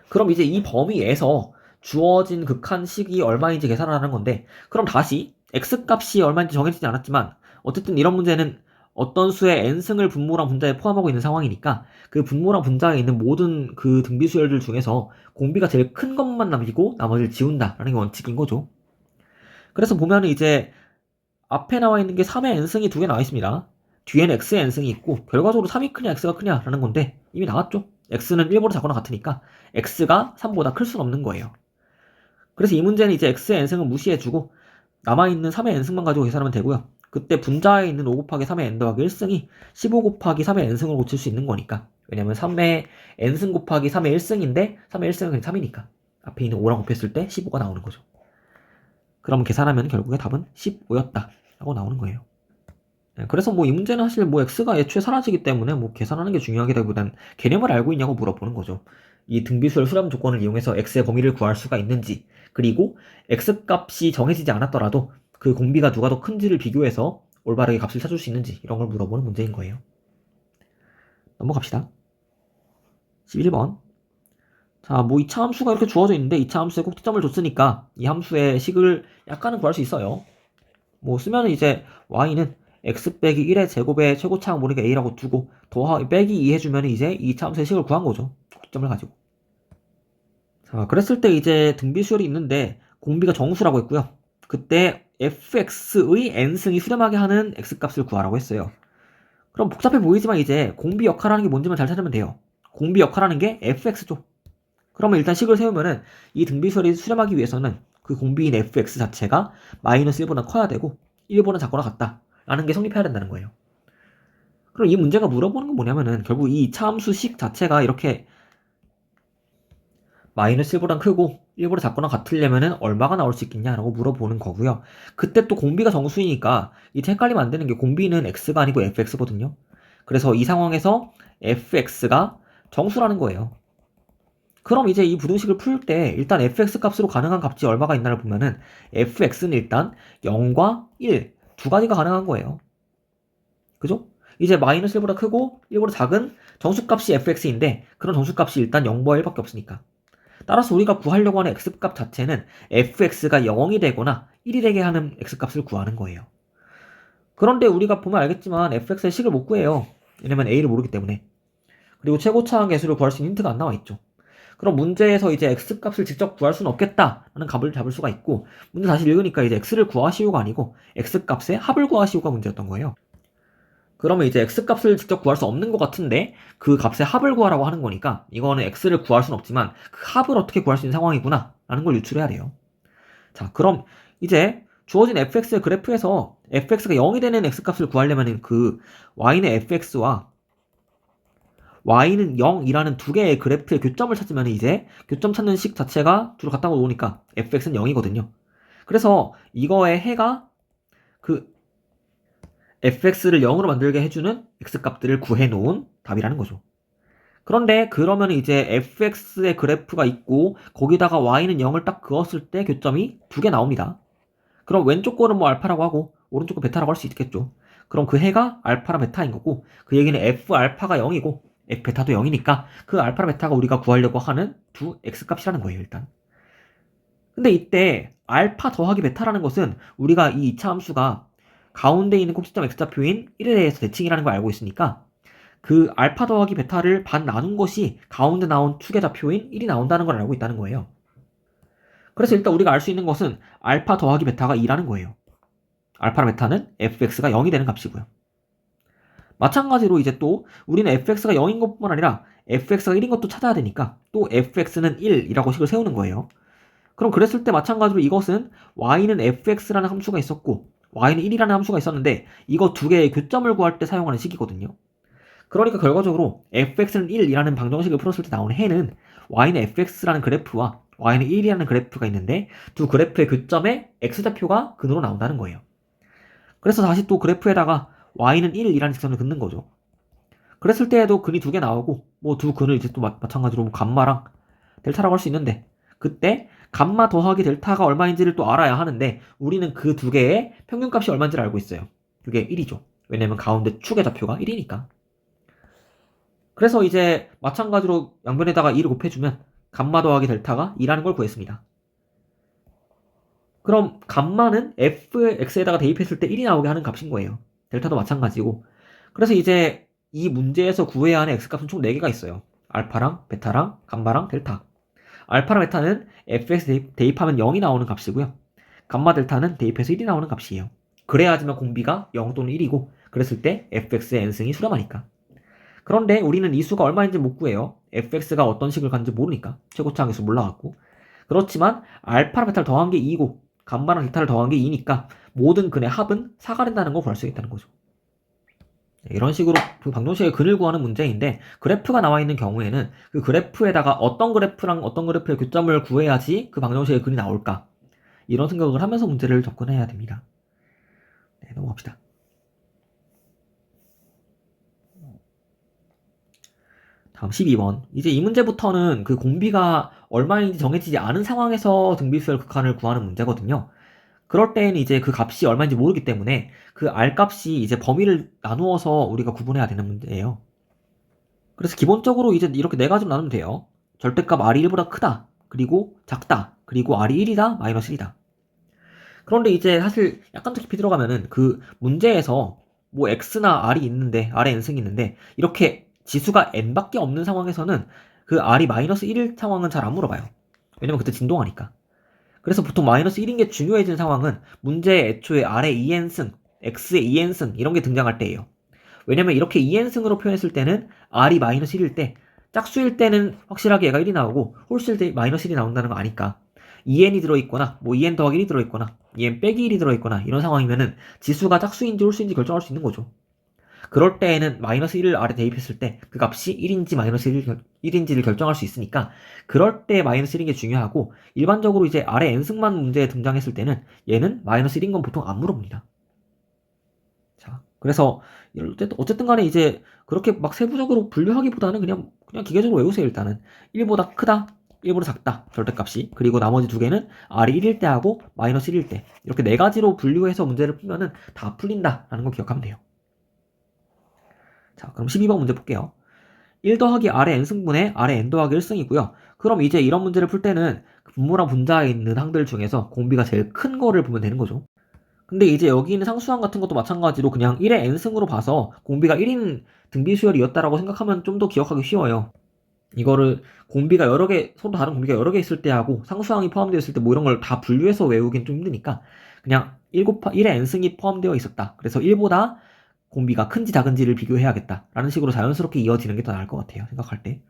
그럼 이제 이 범위에서 주어진 극한식이 얼마인지 계산하는 건데, 그럼 다시 x값이 얼마인지 정해지지 않았지만 어쨌든 이런 문제는 어떤 수의 n승을 분모랑 분자에 포함하고 있는 상황이니까 그 분모랑 분자에 있는 모든 그 등비수열들 중에서 공비가 제일 큰 것만 남기고 나머지를 지운다라는 게 원칙인 거죠. 그래서 보면은 이제 앞에 나와 있는 게 3의 n승이 2개 나와 있습니다. 뒤에는 x의 n승이 있고 결과적으로 3이 크냐 x가 크냐라는 건데 이미 나왔죠. x는 1보다 작거나 같으니까 x가 3보다 클 수는 없는 거예요. 그래서 이 문제는 이제 x의 n승은 무시해주고 남아있는 3의 n승만 가지고 계산하면 되고요. 그때 분자에 있는 5 곱하기 3의 n 더하기 1승이 15 곱하기 3의 n승으로 고칠 수 있는 거니까, 왜냐면 3의 n승 곱하기 3의 1승인데 3의 1승은 그냥 3이니까 앞에 있는 5랑 곱했을 때 15가 나오는 거죠. 그럼 계산하면 결국에 답은 15였다 라고 나오는 거예요. 그래서 뭐 이 문제는 사실 뭐 x가 애초에 사라지기 때문에 뭐 계산하는 게 중요하기보단 개념을 알고 있냐고 물어보는 거죠. 이 등비수열 수렴 조건을 이용해서 x의 범위를 구할 수가 있는지, 그리고 x 값이 정해지지 않았더라도 그 공비가 누가 더 큰지를 비교해서 올바르게 값을 찾을 수 있는지, 이런 걸 물어보는 문제인 거예요. 넘어갑시다. 11번. 자, 뭐 2차 함수가 이렇게 주어져 있는데 2차 함수에 꼭 특점을 줬으니까 이 함수의 식을 약간은 구할 수 있어요. 뭐 쓰면은 이제 y는 x 빼기 1의 제곱의 최고차항 모르게 a라고 두고 빼기 2 해주면 이제 2차 함수의 식을 구한 거죠. 특점을 가지고. 자, 그랬을 때 이제 등비수열이 있는데 공비가 정수라고 했고요. 그때 fx의 n승이 수렴하게 하는 x값을 구하라고 했어요. 그럼 복잡해 보이지만 이제 공비 역할하는 게 뭔지만 잘 찾으면 돼요. 공비 역할하는 게 fx죠. 그러면 일단 식을 세우면은 이 등비수열이 수렴하기 위해서는 그 공비인 fx 자체가 마이너스 1보다 커야 되고 1보다 작거나 같다 라는 게 성립해야 된다는 거예요. 그럼 이 문제가 물어보는 건 뭐냐면은 결국 이 차함수식 자체가 이렇게 마이너스 1보다 크고 1보다 작거나 같으려면은 얼마가 나올 수 있겠냐라고 물어보는 거고요. 그때 또 공비가 정수이니까 이제 헷갈리면 안 되는 게 공비는 x가 아니고 fx거든요. 그래서 이 상황에서 fx가 정수라는 거예요. 그럼 이제 이 부등식을 풀 때 일단 fx 값으로 가능한 값이 얼마가 있나를 보면은 fx는 일단 0과 1 두 가지가 가능한 거예요. 그죠? 이제 마이너스 1보다 크고 1보다 작은 정수값이 fx인데 그런 정수값이 일단 0과 1밖에 없으니까, 따라서 우리가 구하려고 하는 x값 자체는 fx가 0이 되거나 1이 되게 하는 x값을 구하는 거예요. 그런데 우리가 보면 알겠지만 fx의 식을 못 구해요. 왜냐면 a를 모르기 때문에. 그리고 최고차항 개수를 구할 수 있는 힌트가 안 나와 있죠. 그럼 문제에서 이제 x값을 직접 구할 수는 없겠다라는 값을 잡을 수가 있고, 문제 다시 읽으니까 이제 x를 구하시오가 아니고 x값의 합을 구하시오가 문제였던 거예요. 그러면 이제 x값을 직접 구할 수 없는 것 같은데 그 값의 합을 구하라고 하는 거니까 이거는 x를 구할 수는 없지만 그 합을 어떻게 구할 수 있는 상황이구나 라는 걸 유출해야 돼요. 자, 그럼 이제 주어진 fx의 그래프에서 fx가 0이 되는 x값을 구하려면 그 y는 fx와 y는 0이라는 두 개의 그래프의 교점을 찾으면 이제 교점 찾는 식 자체가 둘을 갖다 놓으니까 fx는 0이거든요. 그래서 이거의 해가 그 fx를 0으로 만들게 해주는 x값들을 구해놓은 답이라는 거죠. 그런데 그러면 이제 fx의 그래프가 있고 거기다가 y는 0을 딱 그었을 때 교점이 두 개 나옵니다. 그럼 왼쪽 거는 뭐 알파라고 하고 오른쪽 거 베타라고 할 수 있겠죠. 그럼 그 해가 알파랑 베타인 거고 그 얘기는 f 알파가 0이고 f 베타도 0이니까 그 알파랑 베타가 우리가 구하려고 하는 두 x 값이라는 거예요, 일단. 근데 이때 알파 더하기 베타라는 것은 우리가 이 2차 함수가 가운데 있는 꼭지점 x좌표인 1에 대해서 대칭이라는 걸 알고 있으니까 그 알파 더하기 베타를 반 나눈 것이 가운데 나온 축의 좌표인 1이 나온다는 걸 알고 있다는 거예요. 그래서 일단 우리가 알 수 있는 것은 알파 더하기 베타가 2라는 거예요. 알파랑 베타는 fx가 0이 되는 값이고요. 마찬가지로 이제 또 우리는 fx가 0인 것뿐만 아니라 fx가 1인 것도 찾아야 되니까 또 fx는 1이라고 식을 세우는 거예요. 그럼 그랬을 때 마찬가지로 이것은 y는 fx라는 함수가 있었고 y는 1이라는 함수가 있었는데 이거 두 개의 교점을 구할 때 사용하는 식이거든요. 그러니까 결과적으로 fx는 1이라는 방정식을 풀었을 때 나오는 해는 y는 fx라는 그래프와 y는 1이라는 그래프가 있는데 두 그래프의 교점에 x좌표가 근으로 나온다는 거예요. 그래서 다시 또 그래프에다가 y는 1이라는 직선을 긋는 거죠. 그랬을 때에도 근이 두 개 나오고 뭐 두 근을 이제 또 마찬가지로 뭐 감마랑 델타라고 할 수 있는데 그때 감마 더하기 델타가 얼마인지를 또 알아야 하는데 우리는 그 두 개의 평균값이 얼마인지를 알고 있어요. 그게 1이죠. 왜냐면 가운데 축의 좌표가 1이니까. 그래서 이제 마찬가지로 양변에다가 2를 곱해주면 감마 더하기 델타가 2라는 걸 구했습니다. 그럼 감마는 fx에다가 대입했을 때 1이 나오게 하는 값인 거예요. 델타도 마찬가지고. 그래서 이제 이 문제에서 구해야 하는 x값은 총 4개가 있어요. 알파랑 베타랑 감마랑 델타. 알파랑 베타는 fx 대입하면 0이 나오는 값이고요. 감마 델타는 대입해서 1이 나오는 값이에요. 그래야지만 공비가 0 또는 1이고 그랬을 때 fx의 n승이 수렴하니까. 그런데 우리는 이 수가 얼마인지 못 구해요. fx가 어떤 식을 가는지 모르니까. 최고차항에서 몰라갖고. 그렇지만 알파랑 베타를 더한 게 2고 감마랑 델타를 더한 게 2니까 모든 근의 합은 4가 된다는 걸 구할 수 있다는 거죠. 이런 식으로 그 방정식의 근을 구하는 문제인데 그래프가 나와 있는 경우에는 그 그래프에다가 어떤 그래프랑 어떤 그래프의 교점을 구해야지 그 방정식의 근이 나올까 이런 생각을 하면서 문제를 접근해야 됩니다. 네, 넘어갑시다. 다음 12번. 이제 이 문제부터는 그 공비가 얼마인지 정해지지 않은 상황에서 등비수열 극한을 구하는 문제거든요. 그럴 때는 이제 그 값이 얼마인지 모르기 때문에 그 R 값이 이제 범위를 나누어서 우리가 구분해야 되는 문제예요. 그래서 기본적으로 이제 이렇게 네 가지로 나누면 돼요. 절대값 R이 1보다 크다. 그리고 작다. 그리고 R이 1이다. 마이너스 1이다. 그런데 이제 사실 약간 더 깊이 들어가면은 그 문제에서 뭐 X나 R이 있는데 R에 N승이 있는데 이렇게 지수가 N밖에 없는 상황에서는 그 R이 마이너스 1일 상황은 잘 안 물어봐요. 왜냐면 그때 진동하니까. 그래서 보통 마이너스 1인 게 중요해진 상황은 문제의 애초에 R의 2n승, X의 2n승 이런 게 등장할 때예요. 왜냐면 이렇게 2n승으로 표현했을 때는 R이 마이너스 1일 때 짝수일 때는 확실하게 얘가 1이 나오고 홀수일 때 마이너스 1이 나온다는 거 아니까 2n이 들어있거나 뭐 2n 더하기 1이 들어있거나 2n 빼기 1이 들어있거나 이런 상황이면은 지수가 짝수인지 홀수인지 결정할 수 있는 거죠. 그럴 때에는 마이너스 1을 R에 대입했을 때 그 값이 1인지 마이너스 1인지를 결정할 수 있으니까 그럴 때 마이너스 1인 게 중요하고 일반적으로 이제 R의 n승만 문제에 등장했을 때는 얘는 마이너스 1인 건 보통 안 물어봅니다. 자, 그래서 어쨌든 간에 이제 그렇게 막 세부적으로 분류하기보다는 그냥 기계적으로 외우세요. 일단은 1보다 크다, 1보다 작다 절대값이. 그리고 나머지 두 개는 R이 1일 때 하고 마이너스 1일 때 이렇게 네 가지로 분류해서 문제를 풀면은 다 풀린다라는 거 기억하면 돼요. 자, 그럼 12번 문제 볼게요. 1 더하기 R의 n승분의 R의 n 더하기 1승이고요. 그럼 이제 이런 문제를 풀 때는 분모랑 분자에 있는 항들 중에서 공비가 제일 큰 거를 보면 되는 거죠. 근데 이제 여기 있는 상수항 같은 것도 마찬가지로 그냥 1의 n승으로 봐서 공비가 1인 등비수열이었다라고 생각하면 좀 더 기억하기 쉬워요. 이거를 공비가 여러 개, 서로 다른 공비가 여러 개 있을 때 하고 상수항이 포함되어 있을 때 뭐 이런 걸 다 분류해서 외우긴 좀 힘드니까 그냥 1의 n승이 포함되어 있었다. 그래서 1보다 공비가 큰지 작은지를 비교해야겠다. 라는 식으로 자연스럽게 이어지는 게 더 나을 것 같아요. 생각할 때.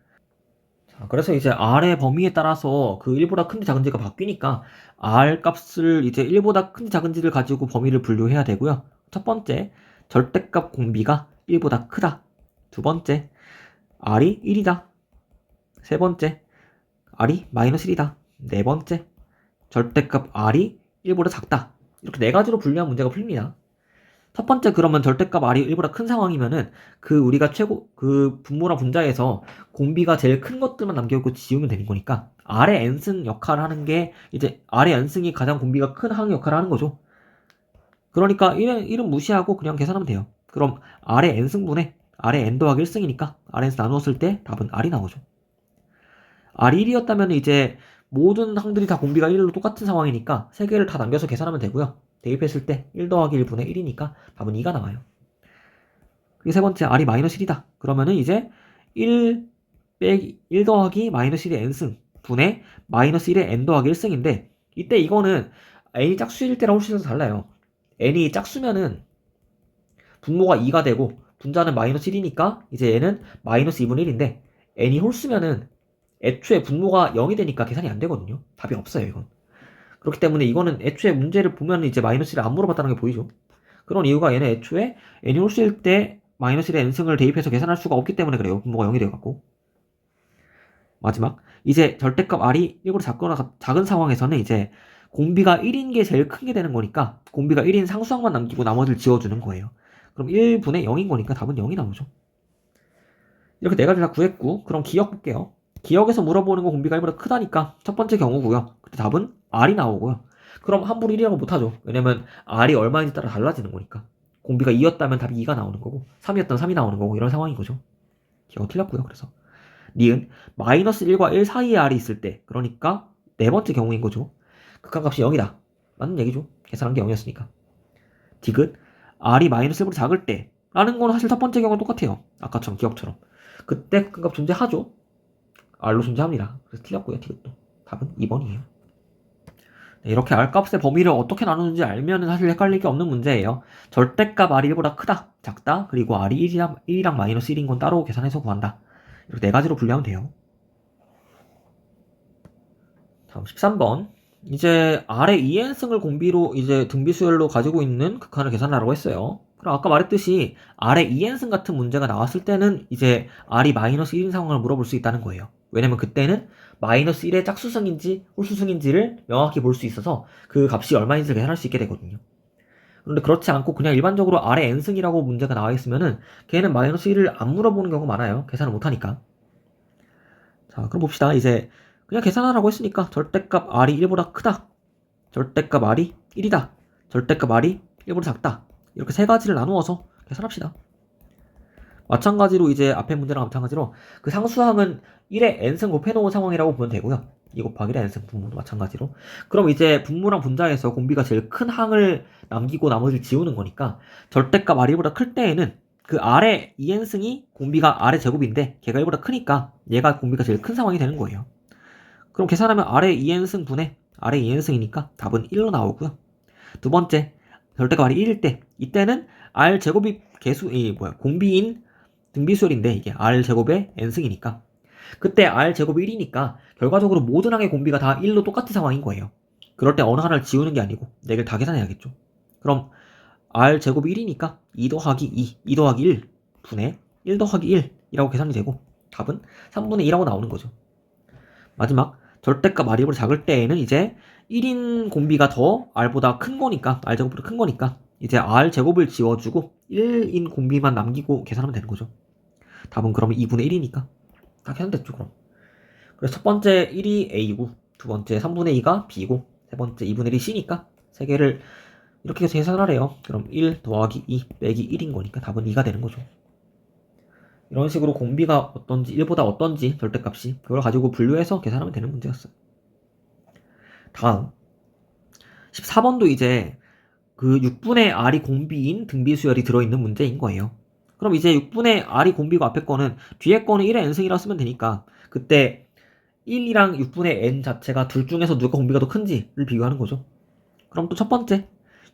자, 그래서 이제 R의 범위에 따라서 그 1보다 큰지 작은지가 바뀌니까 R 값을 이제 1보다 큰지 작은지를 가지고 범위를 분류해야 되고요. 첫 번째, 절대값 공비가 1보다 크다. 두 번째, R이 1이다. 세 번째, R이 마이너스 1이다. 네 번째, 절대값 R이 1보다 작다. 이렇게 네 가지로 분류한 문제가 풀립니다. 첫 번째 그러면 절대값 r이 1보다 큰 상황이면은 그 우리가 그 분모랑 분자에서 공비가 제일 큰 것들만 남겨놓고 지우면 되는 거니까 r의 n승 역할을 하는 게 이제 r의 n승이 가장 공비가 큰 항 역할을 하는 거죠. 그러니까 1은 무시하고 그냥 계산하면 돼요. 그럼 r의 n승분의 r의 n 더하기 1승이니까 rn에서 나누었을 때 답은 r이 나오죠. r이 1이었다면 이제 모든 항들이 다 공비가 1로 똑같은 상황이니까 3개를 다 남겨서 계산하면 되고요. 대입했을 때 1 더하기 1분의 1이니까 답은 2가 나와요. 그리고 세 번째 r이 마이너스 1이다. 그러면은 이제 1 더하기 마이너스 1의 n승 분의 마이너스 1의 n 더하기 1승인데 이때 이거는 n이 짝수일 때랑 홀수일 때 달라요. n이 짝수면은 분모가 2가 되고 분자는 마이너스 1이니까 이제 얘는 마이너스 2분의 1인데 n이 홀수면은 애초에 분모가 0이 되니까 계산이 안 되거든요. 답이 없어요, 이건. 그렇기 때문에 이거는 애초에 문제를 보면 이제 마이너스 1을 안 물어봤다는 게 보이죠. 그런 이유가 얘는 애초에 n이 홀수일 때 마이너스 1의 n승을 대입해서 계산할 수가 없기 때문에 그래요. 분모가 0이 돼갖고. 마지막. 이제 절대값 r이 1보다 작은 상황에서는 이제 공비가 1인 게 제일 큰 게 되는 거니까 공비가 1인 상수항만 남기고 나머지를 지워주는 거예요. 그럼 1분의 0인 거니까 답은 0이 나오죠. 이렇게 네 가지 다 구했고 그럼 기억 볼게요. 기억에서 물어보는 거 공비가 1보다 크다니까 첫 번째 경우고요. 그때 답은 r이 나오고요. 그럼 함부로 1이라고 못하죠. 왜냐면 r이 얼마인지 따라 달라지는 거니까. 공비가 2였다면 답이 2가 나오는 거고 3이었다면 3이 나오는 거고 이런 상황인 거죠. 기억 틀렸고요. 그래서 니은 마이너스 1과 1 사이에 r이 있을 때 그러니까 네 번째 경우인 거죠. 극한값이 0이다. 맞는 얘기죠. 계산한 게 0이었으니까. 디귿 r이 마이너스 1보다 작을 때 라는 건 사실 첫 번째 경우랑 똑같아요. 아까처럼 기억처럼. 그때 극한값 존재하죠. r로 존재합니다. 그래서 틀렸고요. 디귿도. 답은 2번이에요. 네, 이렇게 r값의 범위를 어떻게 나누는지 알면 사실 헷갈릴 게 없는 문제예요. 절대값 r이 1보다 크다, 작다, 그리고 r이 1이랑 마이너스 1인 건 따로 계산해서 구한다. 이렇게 네 가지로 분류하면 돼요. 다음 13번. 이제 r의 2n승을 공비로 이제 등비수열로 가지고 있는 극한을 계산하라고 했어요. 그럼 아까 말했듯이 r의 2n승 같은 문제가 나왔을 때는 이제 r이 마이너스 1인 상황을 물어볼 수 있다는 거예요. 왜냐면 그때는 마이너스 1의 짝수승인지 홀수승인지를 명확히 볼 수 있어서 그 값이 얼마인지를 계산할 수 있게 되거든요. 그런데 그렇지 않고 그냥 일반적으로 r의 n승이라고 문제가 나와 있으면은 걔는 마이너스 1을 안 물어보는 경우가 많아요. 계산을 못하니까. 자, 그럼 봅시다. 이제 그냥 계산하라고 했으니까 절대값 r이 1보다 크다. 절대값 r이 1이다. 절대값 r이 1보다 작다. 이렇게 세 가지를 나누어서 계산합시다. 마찬가지로 이제 앞에 문제랑 마찬가지로 그 상수항은 1에 n승 곱해놓은 상황이라고 보면 되고요. 2 곱하기 1의 n승 분모도 마찬가지로. 그럼 이제 분모랑 분자에서 공비가 제일 큰 항을 남기고 나머지를 지우는 거니까 절대값 r이보다 클 때에는 그 r의 2n승이 공비가 r의 제곱인데 걔가 1보다 크니까 얘가 공비가 제일 큰 상황이 되는 거예요. 그럼 계산하면 r의 2n승 분의 r의 2n승이니까 답은 1로 나오고요. 두 번째, 절대값 r이 1일 때 이때는 r 제곱이 공비인 등비수열인데 이게 r 제곱의 n승이니까 그때 r 제곱이 1이니까 결과적으로 모든 항의 공비가 다 1로 똑같은 상황인 거예요. 그럴 때 어느 하나를 지우는 게 아니고 4개를 다 계산해야겠죠. 그럼 r 제곱이 1이니까 2 더하기 2 더하기 1 분의 1 더하기 1이라고 계산이 되고 답은 3분의 2라고 나오는 거죠. 마지막 절대값 r이 1보다 작을 때에는 이제 1인 공비가 더 r보다 큰 거니까 r 제곱보다 큰 거니까 이제 r 제곱을 지워주고 1인 공비만 남기고 계산하면 되는 거죠. 답은 그러면 2분의 1이니까 다 계산됐죠 그럼. 그래서 첫 번째 1이 a고 두 번째 3분의 2가 b고 세 번째 2분의 1이 c니까 세 개를 이렇게 해서 계산하래요. 그럼 1 더하기 2 빼기 1인 거니까 답은 2가 되는 거죠. 이런 식으로 공비가 어떤지 1보다 어떤지 절대값이 그걸 가지고 분류해서 계산하면 되는 문제였어요. 다음 14번도 이제 그 6분의 r이 공비인 등비수열이 들어있는 문제인 거예요. 그럼 이제 6분의 r이 공비고 앞에 거는 뒤에 거는 1의 n승이라고 쓰면 되니까 그때 1이랑 6분의 n 자체가 둘 중에서 누가 공비가 더 큰지를 비교하는 거죠. 그럼 또 첫 번째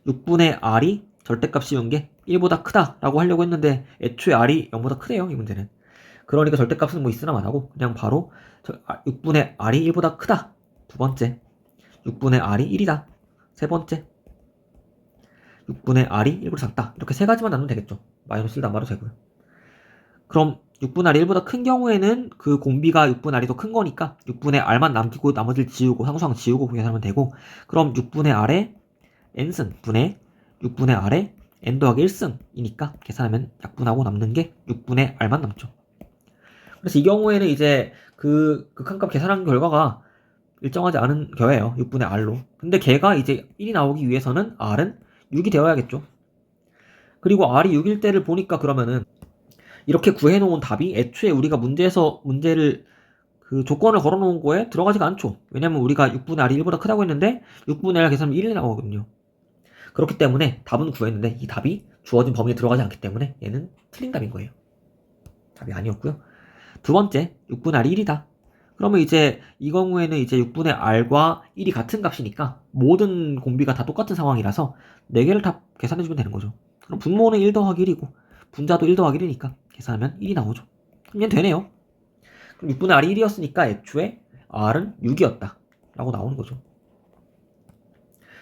6분의 r이 절대값 씌운 게 1보다 크다라고 하려고 했는데 애초에 r이 0보다 크대요 이 문제는. 그러니까 절대값은 뭐 있으나 마나고 그냥 바로 6분의 r이 1보다 크다. 두 번째 6분의 r이 1이다. 세 번째 6분의 r이 1보다 작다. 이렇게 세 가지만 나누면 되겠죠. 마이너스 1도 안 봐도 되고요. 그럼 6분의 r이 1보다 큰 경우에는 그 공비가 6분의 r이 더 큰 거니까 6분의 r만 남기고 나머지를 지우고 상수항 지우고 계산하면 되고 그럼 6분의 r의 n승 분의 6분의 r의 n 더하기 1승이니까 계산하면 약분하고 남는 게 6분의 r만 남죠. 그래서 이 경우에는 이제 그 극한값 계산한 결과가 일정하지 않은 거예요. 6분의 r로. 근데 걔가 이제 1이 나오기 위해서는 r은 6이 되어야겠죠. 그리고 r이 6일 때를 보니까 그러면은 이렇게 구해놓은 답이 애초에 우리가 문제를 그 조건을 걸어놓은 거에 들어가지가 않죠. 왜냐면 우리가 6분의 r이 1보다 크다고 했는데 6분의 r 계산하면 1이 나오거든요. 그렇기 때문에 답은 구했는데 이 답이 주어진 범위에 들어가지 않기 때문에 얘는 틀린 답인 거예요. 답이 아니었고요. 두 번째, 6분의 r이 1이다. 그러면 이제 이 경우에는 이제 6분의 r과 1이 같은 값이니까 모든 공비가 다 똑같은 상황이라서 4개를 다 계산해주면 되는 거죠. 그럼 분모는 1 더하기 1이고 분자도 1 더하기 1이니까 계산하면 1이 나오죠. 그럼 얘는 되네요. 그럼 6분의 r이 1이었으니까 애초에 r은 6이었다 라고 나오는 거죠.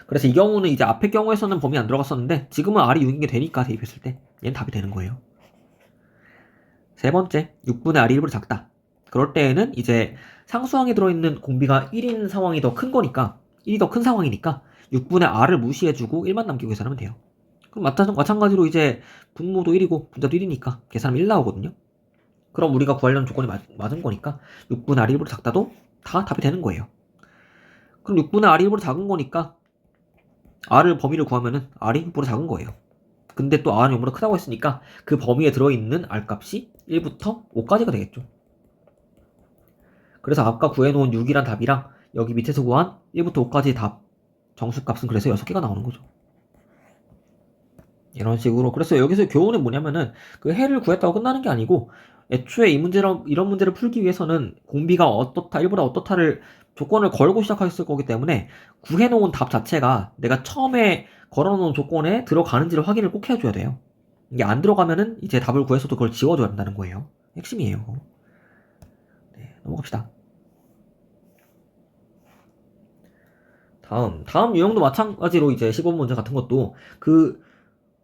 그래서 이 경우는 이제 앞의 경우에서는 범위 안 들어갔었는데 지금은 r이 6인 게 되니까 대입했을 때 얘는 답이 되는 거예요. 세 번째, 6분의 r이 1보다 작다. 그럴 때에는 이제 상수항에 들어있는 공비가 1인 상황이 더 큰 거니까 1이 더 큰 상황이니까 6분의 r을 무시해주고 1만 남기고 계산하면 돼요. 그럼 마찬가지로 이제 분모도 1이고 분자도 1이니까 계산하면 1 나오거든요. 그럼 우리가 구하려는 조건이 맞은 거니까 6분의 r이 1보다 작다도 다 답이 되는 거예요. 그럼 6분의 r이 1보다 작은 거니까 r을 범위를 구하면은 r이 6보다 작은 거예요. 근데 또 r은 0보다 크다고 했으니까 그 범위에 들어있는 r 값이 1부터 5까지가 되겠죠. 그래서 아까 구해놓은 6이란 답이랑 여기 밑에서 구한 1부터 5까지 답 정수값은 그래서 6개가 나오는 거죠. 이런 식으로. 그래서 여기서 교훈은 뭐냐면은 그 해를 구했다고 끝나는 게 아니고 애초에 이런 문제를 풀기 위해서는 공비가 어떻다 1보다 어떻다를 조건을 걸고 시작했을 거기 때문에 구해놓은 답 자체가 내가 처음에 걸어놓은 조건에 들어가는지를 확인을 꼭 해줘야 돼요. 이게 안 들어가면은 이제 답을 구해서도 그걸 지워줘야 한다는 거예요. 핵심이에요. 네, 넘어갑시다. 다음 유형도 마찬가지로 이제 15번 문제 같은 것도 그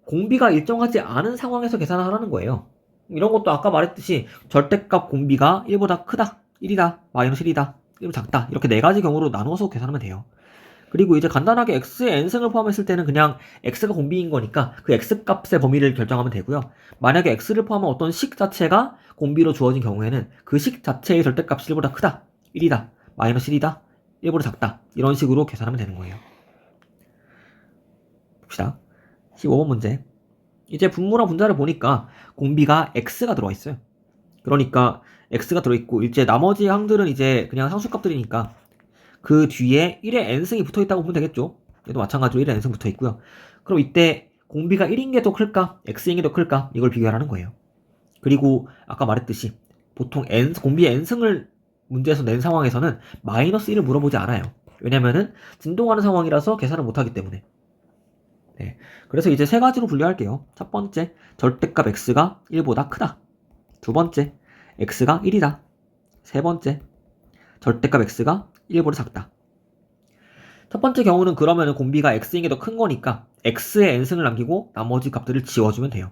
공비가 일정하지 않은 상황에서 계산을 하라는 거예요. 이런 것도 아까 말했듯이 절대값 공비가 1보다 크다, 1이다, 마이너스 1이다, 1보다 작다 이렇게 네 가지 경우로 나누어서 계산하면 돼요. 그리고 이제 간단하게 x의 n승을 포함했을 때는 그냥 x가 공비인 거니까 그 x 값의 범위를 결정하면 되고요. 만약에 x를 포함한 어떤 식 자체가 공비로 주어진 경우에는 그 식 자체의 절대값이 1보다 크다, 1이다, 마이너스 1이다, 1보다 작다 이런 식으로 계산하면 되는 거예요. 봅시다. 15번 문제. 이제 분모랑 분자를 보니까 공비가 x가 들어와 있어요. 그러니까 x가 들어있고 이제 나머지 항들은 이제 그냥 상수값들이니까 그 뒤에 1의 n승이 붙어있다고 보면 되겠죠. 얘도 마찬가지로 1의 n승 붙어있고요. 그럼 이때 공비가 1인 게 더 클까? x인 게 더 클까? 이걸 비교하라는 거예요. 그리고 아까 말했듯이 보통 공비의 n승을 문제에서 낸 상황에서는 마이너스 1을 물어보지 않아요. 왜냐면은 진동하는 상황이라서 계산을 못하기 때문에. 네. 그래서 이제 세 가지로 분류할게요. 첫 번째, 절대값 x가 1보다 크다. 두 번째, x가 1이다. 세 번째, 절대값 x가 1보다 작다. 첫 번째 경우는 그러면은 공비가 x인 게 더 큰 거니까 x의 n승을 남기고 나머지 값들을 지워주면 돼요.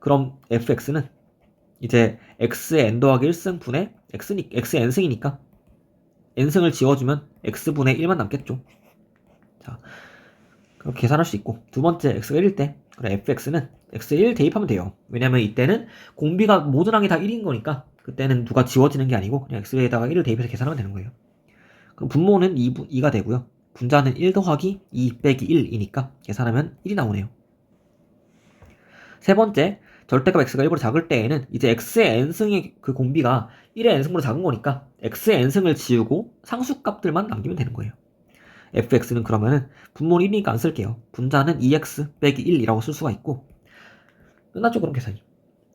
그럼 fx는 이제 x의 n 더하기 1승 분의 x의 n승이니까 n승을 지워주면 x분의 1만 남겠죠. 자, 그렇게 계산할 수 있고 두 번째 x가 1일 때 그럼 fx는 x에 1 대입하면 돼요. 왜냐면 이때는 공비가 모든 항이 다 1인 거니까 그때는 누가 지워지는 게 아니고 그냥 x에다가 1을 대입해서 계산하면 되는 거예요. 그럼 분모는 2가 되고요. 분자는 1 더하기 2 빼기 1이니까 계산하면 1이 나오네요. 세 번째, 절대값 x가 1보다 작을 때에는 이제 x의 n승의 그 공비가 1의 n승보다 작은 거니까 x의 n승을 지우고 상수값들만 남기면 되는 거예요. fx는 그러면은 분모는 1이니까 안 쓸게요. 분자는 2x 빼기 1이라고 쓸 수가 있고 끝났죠 그럼 계산이.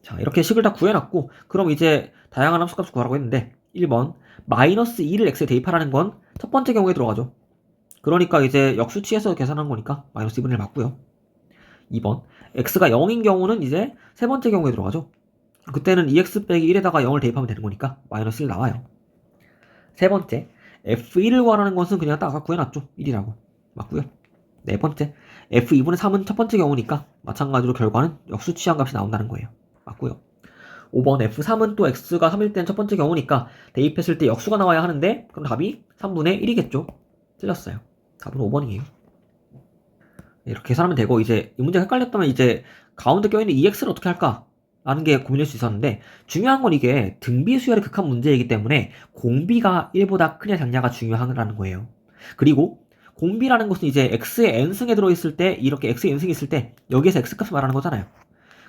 자 이렇게 식을 다 구해놨고 그럼 이제 다양한 함수값을 구하라고 했는데 1번 마이너스 2를 x에 대입하라는 건 첫 번째 경우에 들어가죠. 그러니까 이제 역수치해서 계산한 거니까 마이너스 2분의 1 맞고요. 2번 x가 0인 경우는 이제 세 번째 경우에 들어가죠. 그때는 2x 빼기 1에다가 0을 대입하면 되는 거니까 마이너스 1 나와요. 세 번째 f1을 구하라는 것은 그냥 딱 아까 구해놨죠. 1이라고 맞고요. 네 번째 f2분의 3은 첫 번째 경우니까 마찬가지로 결과는 역수치한 값이 나온다는 거예요. 맞고요. 5번 f3은 또 x가 3일 땐 첫 번째 경우니까 대입했을 때 역수가 나와야 하는데 그럼 답이 3분의 1이겠죠. 틀렸어요. 답은 5번이에요. 이렇게 계산하면 되고, 이제 이 문제가 헷갈렸다면 이제 가운데 껴있는 EX를 어떻게 할까? 라는 게 고민일 수 있었는데, 중요한 건 이게 등비 수열의 극한 문제이기 때문에 공비가 1보다 크냐 작냐가 중요하다는 거예요. 그리고 공비라는 것은 이제 x의 n승에 들어있을 때, 이렇게 x의 n승이 있을 때 여기에서 x값을 말하는 거잖아요.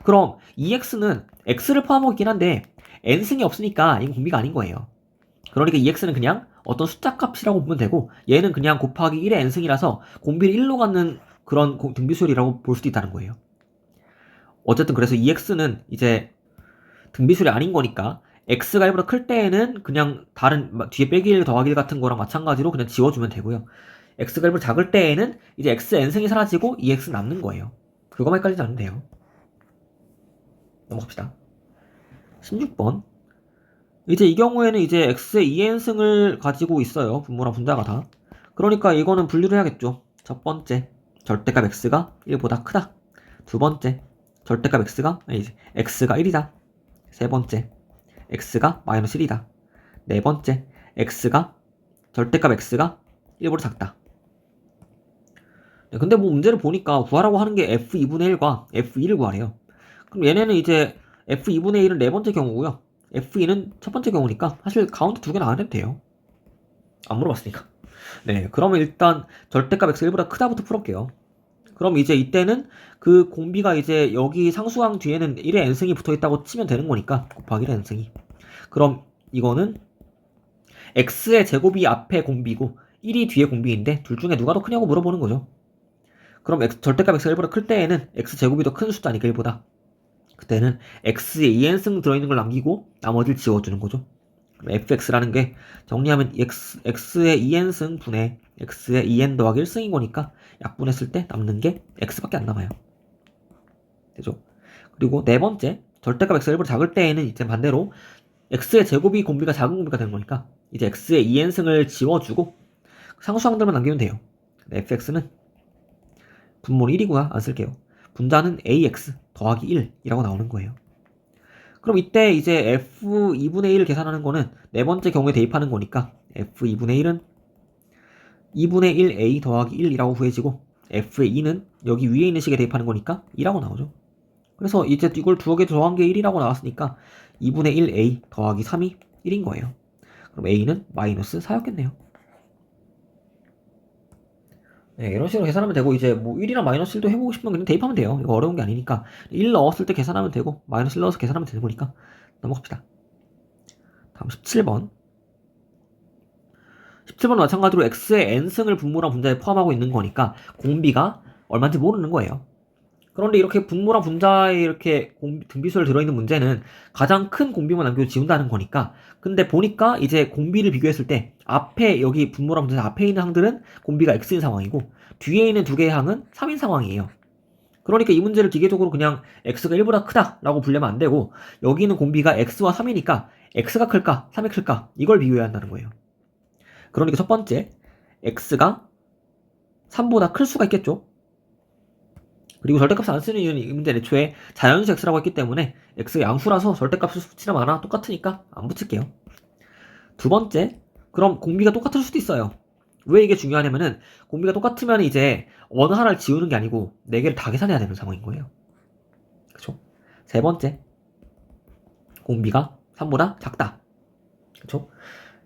그럼 EX는 x를 포함하고 있긴 한데 n승이 없으니까 이건 공비가 아닌 거예요. 그러니까 EX는 그냥 어떤 숫자 값이라고 보면 되고, 얘는 그냥 곱하기 1의 n승이라서 공비를 1로 갖는 그런 등비수열이라고 볼 수도 있다는 거예요. 어쨌든 그래서 EX는 이제 등비수열이 아닌 거니까 x가 1보다 클 때에는 그냥 다른 뒤에 빼기 1 더하기 1 같은 거랑 마찬가지로 그냥 지워주면 되고요. x가 1보다 작을 때에는 이제 x n승이 사라지고 EX 남는 거예요. 그거만 헷갈리지 않으면 돼요. 넘어갑시다. 16번. 이제 이 경우에는 이제 x의 2n승을 가지고 있어요. 분모랑 분자가 다. 그러니까 이거는 분류를 해야겠죠. 첫 번째, 절대값 x가 1보다 크다. 두 번째, 절대값 x가 1이다. 세 번째, x가 마이너스 1이다. 네 번째, 절대값 x가 1보다 작다. 근데 뭐 문제를 보니까 구하라고 하는 게 f2분의 1과 f2를 구하래요. 그럼 얘네는 이제 f2분의 1은 네 번째 경우고요. f2는 첫 번째 경우니까 사실 가운데 두 개는 안 해도 돼요. 안 물어봤으니까. 네, 그러면 일단 절대값 x 1보다 크다부터 풀어볼게요. 그럼 이제 이때는 그 공비가 이제 여기 상수항 뒤에는 1의 n승이 붙어있다고 치면 되는 거니까 곱하기 1의 n승이. 그럼 이거는 x의 제곱이 앞에 공비고 1이 뒤에 공비인데 둘 중에 누가 더 크냐고 물어보는 거죠. 그럼 절대값 x가 1보다 클 때에는 x제곱이 더 큰 숫자니까 1보다. 그때는 x에 2n승 들어있는 걸 남기고 나머지를 지워주는 거죠. fx라는 게 정리하면 x의 2n승 분의 x의 2n 더하기 1승인 거니까 약분했을 때 남는 게 x밖에 안 남아요. 되죠? 그리고 네 번째, 절대값 x가 1보다 작을 때에는 이제 반대로 x의 제곱이 공비가 작은 공비가 되는 거니까 이제 x의 2n승을 지워주고 상수항들만 남기면 돼요. fx는 분모는 1이구나. 안 쓸게요. 분자는 ax 더하기 1이라고 나오는 거예요. 그럼 이때 이제 f2분의 1을 계산하는 거는 네 번째 경우에 대입하는 거니까 f2분의 1은 2분의 1a 더하기 1이라고 구해지고 f의 2는 여기 위에 있는 식에 대입하는 거니까 2라고 나오죠. 그래서 이제 이걸 두어 개 더한 게 1이라고 나왔으니까 2분의 1a 더하기 3이 1인 거예요. 그럼 a는 마이너스 4였겠네요. 네, 이런 식으로 계산하면 되고, 이제 뭐 1이랑 마이너스 1도 해보고 싶으면 그냥 대입하면 돼요. 이거 어려운 게 아니니까 1 넣었을 때 계산하면 되고 마이너스 1 넣어서 계산하면 되는 거니까 넘어갑시다. 다음 17번. 17번 마찬가지로 x의 n승을 분모랑 분자에 포함하고 있는 거니까 공비가 얼마인지 모르는 거예요. 그런데 이렇게 분모랑 분자에 이렇게 등비수열 들어있는 문제는 가장 큰 공비만 남겨도 지운다는 거니까, 근데 보니까 이제 공비를 비교했을 때 앞에 여기 분모랑 분자 앞에 있는 항들은 공비가 x인 상황이고 뒤에 있는 두 개의 항은 3인 상황이에요. 그러니까 이 문제를 기계적으로 그냥 x가 1보다 크다 라고 불리면 안 되고, 여기는 공비가 x와 3이니까 x가 클까 3이 클까 이걸 비교해야 한다는 거예요. 그러니까 첫 번째, x가 3보다 클 수가 있겠죠. 그리고 절대값을 안 쓰는 이유는 이 문제는 애초에 자연수 x라고 했기 때문에 x가 양수라서 절대값을 붙이나 마나 똑같으니까 안 붙일게요. 두 번째, 그럼 공비가 똑같을 수도 있어요. 왜 이게 중요하냐면은 공비가 똑같으면 이제 어느 하나를 지우는 게 아니고 4개를 다 계산해야 되는 상황인 거예요. 그쵸? 세 번째, 공비가 3보다 작다. 그쵸?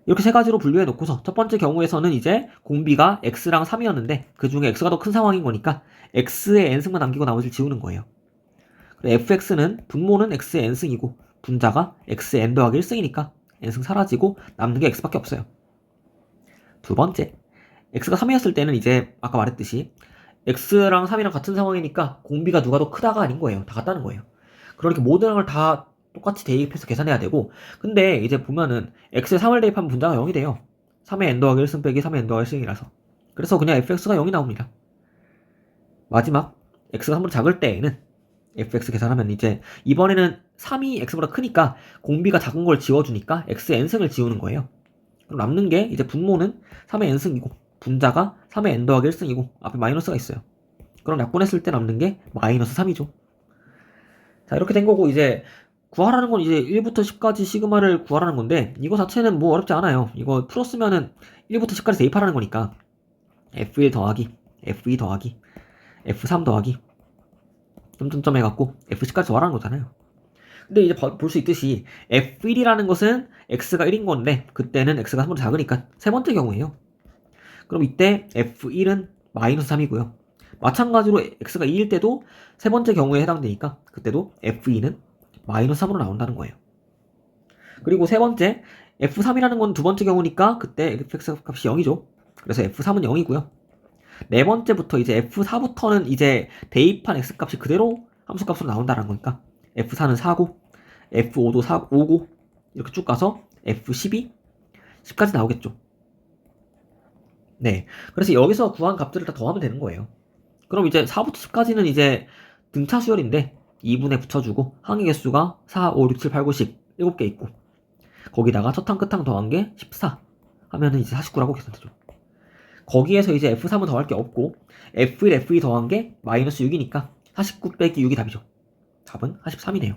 이렇게 세 가지로 분류해 놓고서 첫 번째 경우에서는 이제 공비가 x랑 3이었는데 그 중에 x가 더 큰 상황인 거니까 x의 n승만 남기고 나머지를 지우는 거예요. 그리고 fx는 분모는 x의 n승이고 분자가 x의 n 더하기 1승이니까 n승 사라지고 남는 게 x밖에 없어요. 두 번째, x가 3이었을 때는 이제 아까 말했듯이 x랑 3이랑 같은 상황이니까 공비가 누가 더 크다가 아닌 거예요. 다 같다는 거예요. 그러니까 모든 걸 다 똑같이 대입해서 계산해야 되고, 근데 이제 보면은 x에 3을 대입하면 분자가 0이 돼요. 3의 n 더하기 1승 빼기 3의 n 더하기 1승이라서. 그래서 그냥 fx가 0이 나옵니다. 마지막, x가 3보다 작을 때에는 fx 계산하면 이제 이번에는 3이 x보다 크니까 공비가 작은 걸 지워주니까 x의 n승을 지우는 거예요. 그럼 남는 게 이제 분모는 3의 n승이고 분자가 3의 n 더하기 1승이고 앞에 마이너스가 있어요. 그럼 약분했을 때 남는 게 마이너스 3이죠. 자, 이렇게 된 거고, 이제 구하라는 건 이제 1부터 10까지 시그마를 구하라는 건데 이거 자체는 뭐 어렵지 않아요. 이거 풀었으면은 1부터 10까지 대입하라는 거니까 f1 더하기 f2 더하기 F3 더하기 점점점 해갖고 F10까지 더하라는 거잖아요. 근데 이제 볼 수 있듯이 F1이라는 것은 X가 1인 건데 그때는 X가 3보다 작으니까 세 번째 경우예요. 그럼 이때 F1은 마이너스 3이고요. 마찬가지로 X가 2일 때도 세 번째 경우에 해당되니까 그때도 F2는 마이너스 3으로 나온다는 거예요. 그리고 세 번째 F3이라는 건 두 번째 경우니까 그때 fx 값이 0이죠. 그래서 F3은 0이고요. 네 번째부터 이제 F4부터는 이제 대입한 x 값이 그대로 함수 값으로 나온다는 거니까 F4는 4고 F5도 5고 이렇게 쭉 가서 F12, 10까지 나오겠죠. 네. 그래서 여기서 구한 값들을 다 더하면 되는 거예요. 그럼 이제 4부터 10까지는 이제 등차 수열인데 2분에 붙여주고 항의 개수가 4, 5, 6, 7, 8, 9, 10 7개 있고 거기다가 첫항 끝항 더한 게 14 하면은 이제 49라고 계산되죠. 거기에서 이제 F3은 더할 게 없고 F1, F2 더한 게 마이너스 6이니까 49 빼기 6이 답이죠. 답은 43이네요.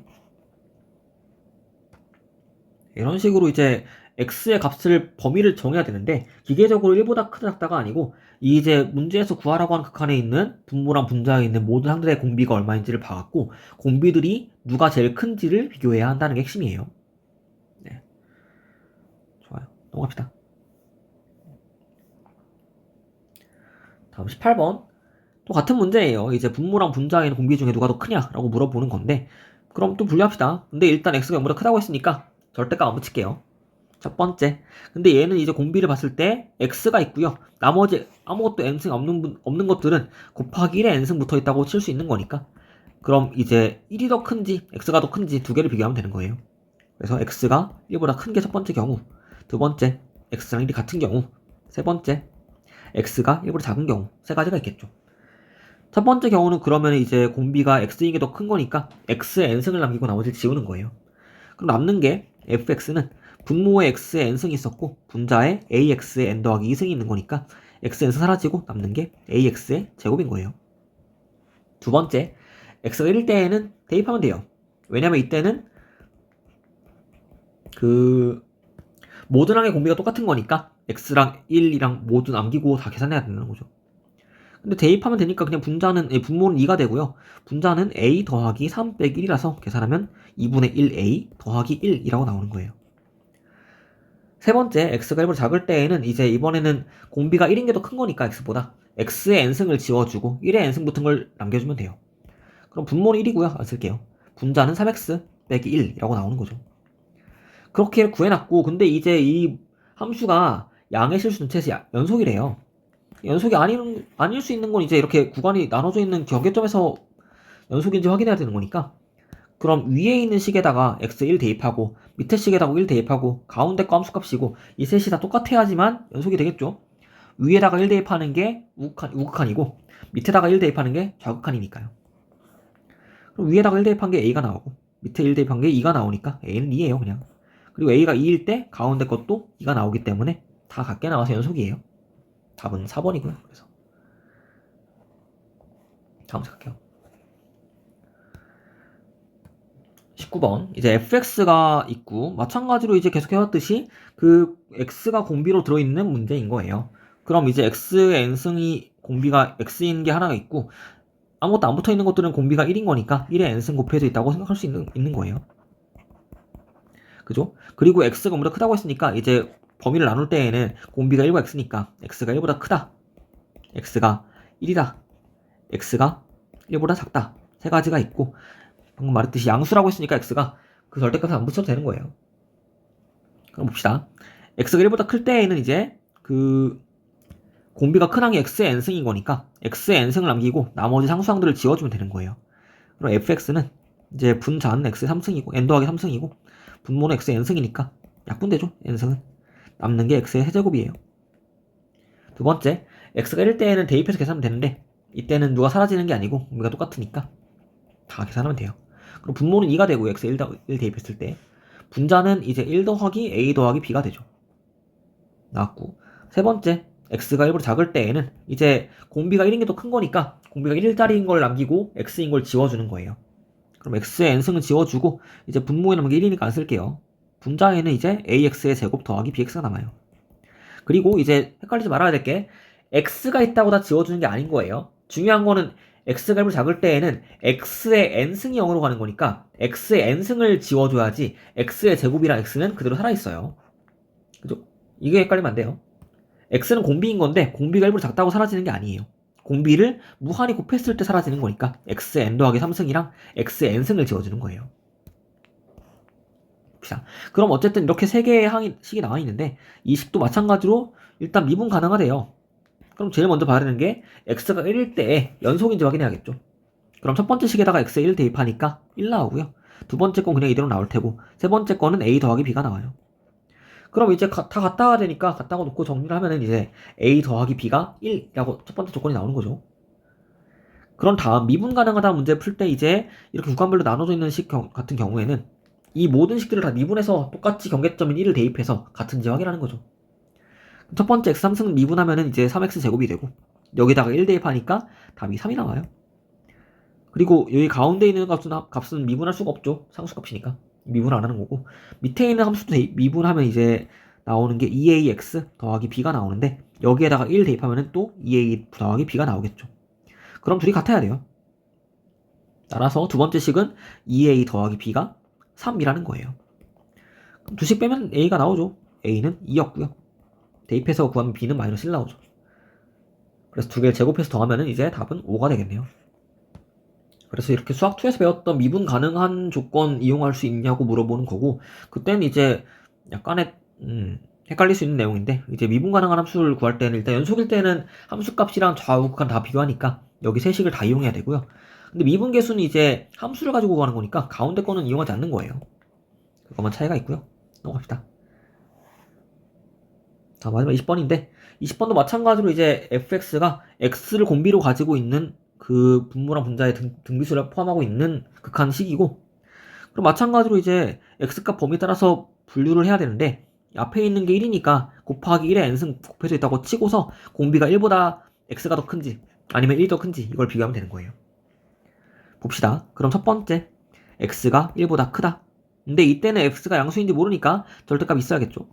이런 식으로 이제 x의 값을 범위를 정해야 되는데 기계적으로 1보다 크다 작다가 아니고 이제 문제에서 구하라고 하는 극한에 있는 분모랑 분자에 있는 모든 항들의 공비가 얼마인지를 봐갖고 공비들이 누가 제일 큰지를 비교해야 한다는 게 핵심이에요. 네. 좋아요. 넘어갑시다. 다음 18번. 또 같은 문제예요. 이제 분모랑 분자에 있는 공비 중에 누가 더 크냐라고 물어보는 건데 그럼 또 분류합시다. 근데 일단 x가 0보다 크다고 했으니까 절대값 안 붙일게요. 첫 번째. 근데 얘는 이제 공비를 봤을 때 x가 있고요. 나머지 아무것도 n승 없는 것들은 곱하기 1에 n승 붙어 있다고 칠 수 있는 거니까. 그럼 이제 1이 더 큰지 x가 더 큰지 두 개를 비교하면 되는 거예요. 그래서 x가 1보다 큰 게 첫 번째 경우, 두 번째 x랑 1이 같은 경우, 세 번째 x가 1보다 작은 경우 세 가지가 있겠죠. 첫 번째 경우는 그러면 이제 공비가 x인 게 더 큰 거니까 x에 n승을 남기고 나머지를 지우는 거예요. 그럼 남는 게 fx는 분모에 x에 n승이 있었고 분자에 ax에 n 더하기 2승이 있는 거니까 x, n승 사라지고 남는 게 ax의 제곱인 거예요. 두 번째, x가 1일 때에는 대입하면 돼요. 왜냐면 이때는 그 모든 항의 공비가 똑같은 거니까 x랑 1이랑 모두 남기고 다 계산해야 된다는 거죠. 근데 대입하면 되니까 그냥 분모는 2가 되고요. 분자는 a 더하기 3 빼기 1이라서 계산하면 2분의 1a 더하기 1이라고 나오는 거예요. 세 번째, x가 1보다 작을 때에는 이제 이번에는 공비가 1인 게 더 큰 거니까 x보다 x의 n승을 지워주고 1의 n승 붙은 걸 남겨주면 돼요. 그럼 분모는 1이고요. 쓸게요. 분자는 3x 빼기 1이라고 나오는 거죠. 그렇게 구해놨고 근데 이제 이 함수가 양의 실수 전체에서 연속이래요. 연속이 아닐 수 있는 건 이제 이렇게 구간이 나눠져 있는 경계점에서 연속인지 확인해야 되는 거니까 그럼 위에 있는 식에다가 x1 대입하고 밑에 식에다가 1 대입하고 가운데 거 함수값이고 이 셋이 다 똑같아야지만 연속이 되겠죠. 위에다가 1 대입하는 게 우극한이고 밑에다가 1 대입하는 게 좌극한이니까요. 그럼 위에다가 1 대입한 게 a가 나오고 밑에 1 대입한 게 2가 나오니까 a는 2예요 그냥. 그리고 a가 2일 때 가운데 것도 2가 나오기 때문에 다 같게 나와서 연속이에요. 답은 4번이고요. 그래서 다음 생각해요. 19번 이제 fx가 있고 마찬가지로 이제 계속 해왔듯이 그 x가 공비로 들어있는 문제인 거예요. 그럼 이제 x의 n승이 공비가 x인 게 하나가 있고 아무것도 안 붙어있는 것들은 공비가 1인 거니까 1의 n승 곱해져 있다고 생각할 수 있는 거예요. 그죠? 그리고 x가 0보다 크다고 했으니까 이제 범위를 나눌 때에는 공비가 1과 x니까 x가 1보다 크다, x가 1이다, x가 1보다 작다 세 가지가 있고 방금 말했듯이 양수라고 했으니까 x가 그 절대값을 안 붙여도 되는 거예요. 그럼 봅시다. x가 1보다 클 때에는 이제 그 공비가 큰 항이 x의 n승인 거니까 x의 n승을 남기고 나머지 상수항들을 지워주면 되는 거예요. 그럼 fx는 이제 분자는 x의 3승이고 n 더하기 3승이고 분모는 x의 n승이니까 약분되죠. n승은 남는 게 x의 세제곱이에요. 두 번째, x가 1일 때에는 대입해서 계산하면 되는데 이때는 누가 사라지는 게 아니고 공비가 똑같으니까 다 계산하면 돼요. 그럼 분모는 2가 되고 x에 1 대입했을 때 분자는 이제 1 더하기 a 더하기 b가 되죠. 나왔고 세 번째, x가 1보다 작을 때에는 이제 공비가 1인 게 더 큰 거니까 공비가 1짜리인 걸 남기고 x인 걸 지워주는 거예요. 그럼 x의 n승은 지워주고 이제 분모에 남은 게 1이니까 안 쓸게요. 분자에는 이제 ax의 제곱 더하기 bx가 남아요. 그리고 이제 헷갈리지 말아야 될 게 x가 있다고 다 지워주는 게 아닌 거예요. 중요한 거는 x가 1보다 작을 때에는 x의 n승이 0으로 가는 거니까 x의 n승을 지워줘야지 x의 제곱이랑 x는 그대로 살아있어요. 그죠? 이게 헷갈리면 안 돼요. x는 공비인 건데 공비가 1보다 작다고 사라지는 게 아니에요. 공비를 무한히 곱했을 때 사라지는 거니까 x의 n 더하기 3승이랑 x의 n승을 지워주는 거예요. 자, 그럼 어쨌든 이렇게 세 개의 식이 나와 있는데 이 식도 마찬가지로 일단 미분 가능하대요. 그럼 제일 먼저 봐야 되는 게 x가 1일 때에 연속인지 확인해야겠죠. 그럼 첫 번째 식에다가 x에 1 대입하니까 1 나오고요. 두 번째 건 그냥 이대로 나올 테고 세 번째 거는 a 더하기 b가 나와요. 그럼 이제 다 갖다가 되니까 갖다가 놓고 정리를 하면은 이제 a 더하기 b가 1이라고 첫 번째 조건이 나오는 거죠. 그런 다음 미분 가능하다 문제 풀 때 이제 이렇게 구간별로 나눠져 있는 식 같은 경우에는 이 모든 식들을 다 미분해서 똑같이 경계점인 1을 대입해서 같은지 확인하는 거죠. 첫 번째 x 3승 미분하면은 이제 3x 제곱이 되고 여기다가 1 대입하니까 답이 3이 나와요. 그리고 여기 가운데 있는 값은 미분할 수가 없죠. 상수값이니까 미분 안 하는 거고 밑에 있는 함수도 미분하면 이제 나오는 게 2ax 더하기 b가 나오는데 여기에다가 1 대입하면은 또 2a 더하기 b가 나오겠죠. 그럼 둘이 같아야 돼요. 따라서 두 번째 식은 2a 더하기 b가 3이라는 거예요. 그럼 두 식 빼면 a가 나오죠. a는 2였고요. 대입해서 구하면 b는 마이너스 1 나오죠. 그래서 두 개를 제곱해서 더하면은 이제 답은 5가 되겠네요. 그래서 이렇게 수학 2에서 배웠던 미분 가능한 조건 이용할 수 있냐고 물어보는 거고 그때는 이제 약간의 헷갈릴 수 있는 내용인데 이제 미분 가능한 함수를 구할 때는 일단 연속일 때는 함수값이랑 좌우극한 다 비교하니까 여기 세 식을 다 이용해야 되고요. 근데 미분 계수는 이제 함수를 가지고 구하는 거니까 가운데 거는 이용하지 않는 거예요. 그것만 차이가 있고요. 넘어갑시다. 자, 마지막 20번인데 20번도 마찬가지로 이제 fx가 x를 공비로 가지고 있는 그 분모랑 분자의 등비수를 포함하고 있는 극한식이고 그럼 마찬가지로 이제 x값 범위에 따라서 분류를 해야 되는데 앞에 있는 게 1이니까 곱하기 1에 n승 곱해져 있다고 치고서 공비가 1보다 x가 더 큰지 아니면 1이 더 큰지 이걸 비교하면 되는 거예요. 봅시다. 그럼 첫 번째 x가 1보다 크다. 근데 이때는 x가 양수인지 모르니까 절대값 있어야겠죠.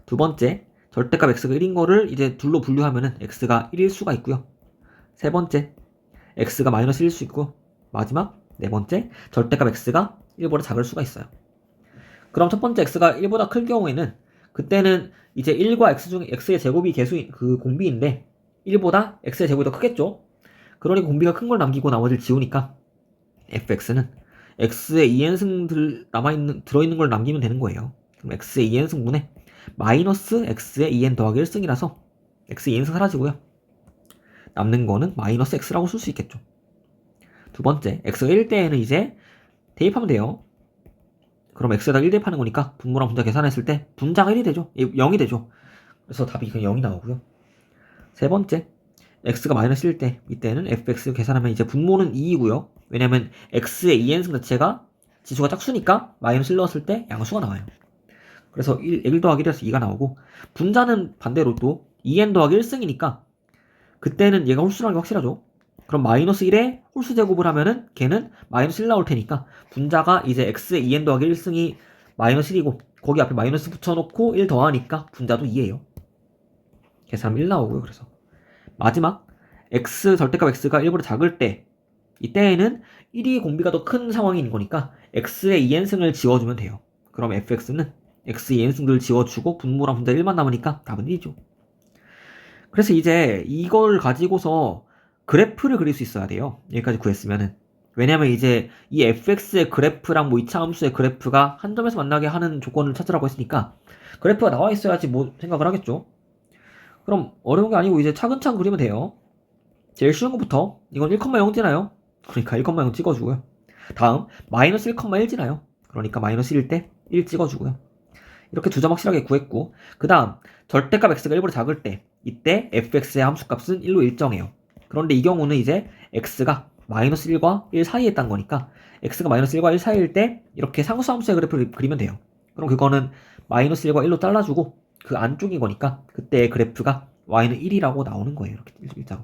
두 번째 절대값 x가 1인 거를 이제 둘로 분류하면은 x가 1일 수가 있고요. 세 번째 x가 마이너스 1일 수 있고 마지막 네 번째 절대값 x가 1보다 작을 수가 있어요. 그럼 첫 번째 x가 1보다 클 경우에는 그때는 이제 1과 x 중에 x의 제곱이 개수인 그 공비인데 1보다 x의 제곱이 더 크겠죠. 그러니까 공비가 큰 걸 남기고 나머지를 지우니까 fx는 x의 2n승 들어있는 걸 남기면 되는 거예요. 그럼 x의 2n승분에 마이너스 x의 2n 더하기 1승이라서 x의 2n승 사라지고요. 남는 거는 마이너스 x라고 쓸 수 있겠죠. 두 번째, x가 1 때에는 이제 대입하면 돼요. 그럼 x에다 1 대입하는 거니까 분모랑 분자 계산했을 때 분자가 1이 되죠. 0이 되죠. 그래서 답이 그냥 0이 나오고요. 세 번째, x가 마이너스 1 때 이때는 fx 계산하면 이제 분모는 2이고요. 왜냐면 x의 2n승 자체가 지수가 짝수니까 마이너스 1 넣었을 때 양수가 나와요. 그래서 1 더하기 1에서 2가 나오고 분자는 반대로 또 2n 더하기 1승이니까 그때는 얘가 홀수라는 게 확실하죠. 그럼 마이너스 1에 홀수 제곱을 하면은 걔는 마이너스 1 나올 테니까 분자가 이제 x의 2n 더하기 1승이 마이너스 1이고 거기 앞에 마이너스 붙여놓고 1 더하니까 분자도 2예요. 계산하면 1 나오고요. 그래서 마지막 절대값 x가 1보다 작을 때 이때에는 1이 공비가 더 큰 상황인 거니까 x의 2n승을 지워주면 돼요. 그럼 fx는 x의 2n승들을 지워주고 분모랑 분자 1만 남으니까 답은 1이죠. 그래서 이제 이걸 가지고서 그래프를 그릴 수 있어야 돼요. 여기까지 구했으면은. 왜냐면 이제 이 fx의 그래프랑 뭐 이차함수의 그래프가 한 점에서 만나게 하는 조건을 찾으라고 했으니까 그래프가 나와 있어야지 뭐 생각을 하겠죠. 그럼 어려운 게 아니고 이제 차근차근 그리면 돼요. 제일 쉬운 것부터 이건 1,0 지나요. 그러니까 1,0 찍어주고요. 다음 마이너스 1,1 지나요. 그러니까 마이너스 1일 때 1 찍어주고요. 이렇게 두 점 확실하게 구했고 그 다음 절대값 x가 1보다 작을 때 이때 fx의 함수값은 1로 일정해요. 그런데 이 경우는 이제 x가 마이너스 1과 1 사이에 있다는 거니까 x가 마이너스 1과 1 사이일 때 이렇게 상수함수의 그래프를 그리면 돼요. 그럼 그거는 마이너스 1과 1로 잘라주고 그 안쪽인 거니까 그때의 그래프가 y는 1이라고 나오는 거예요. 이렇게 일자로.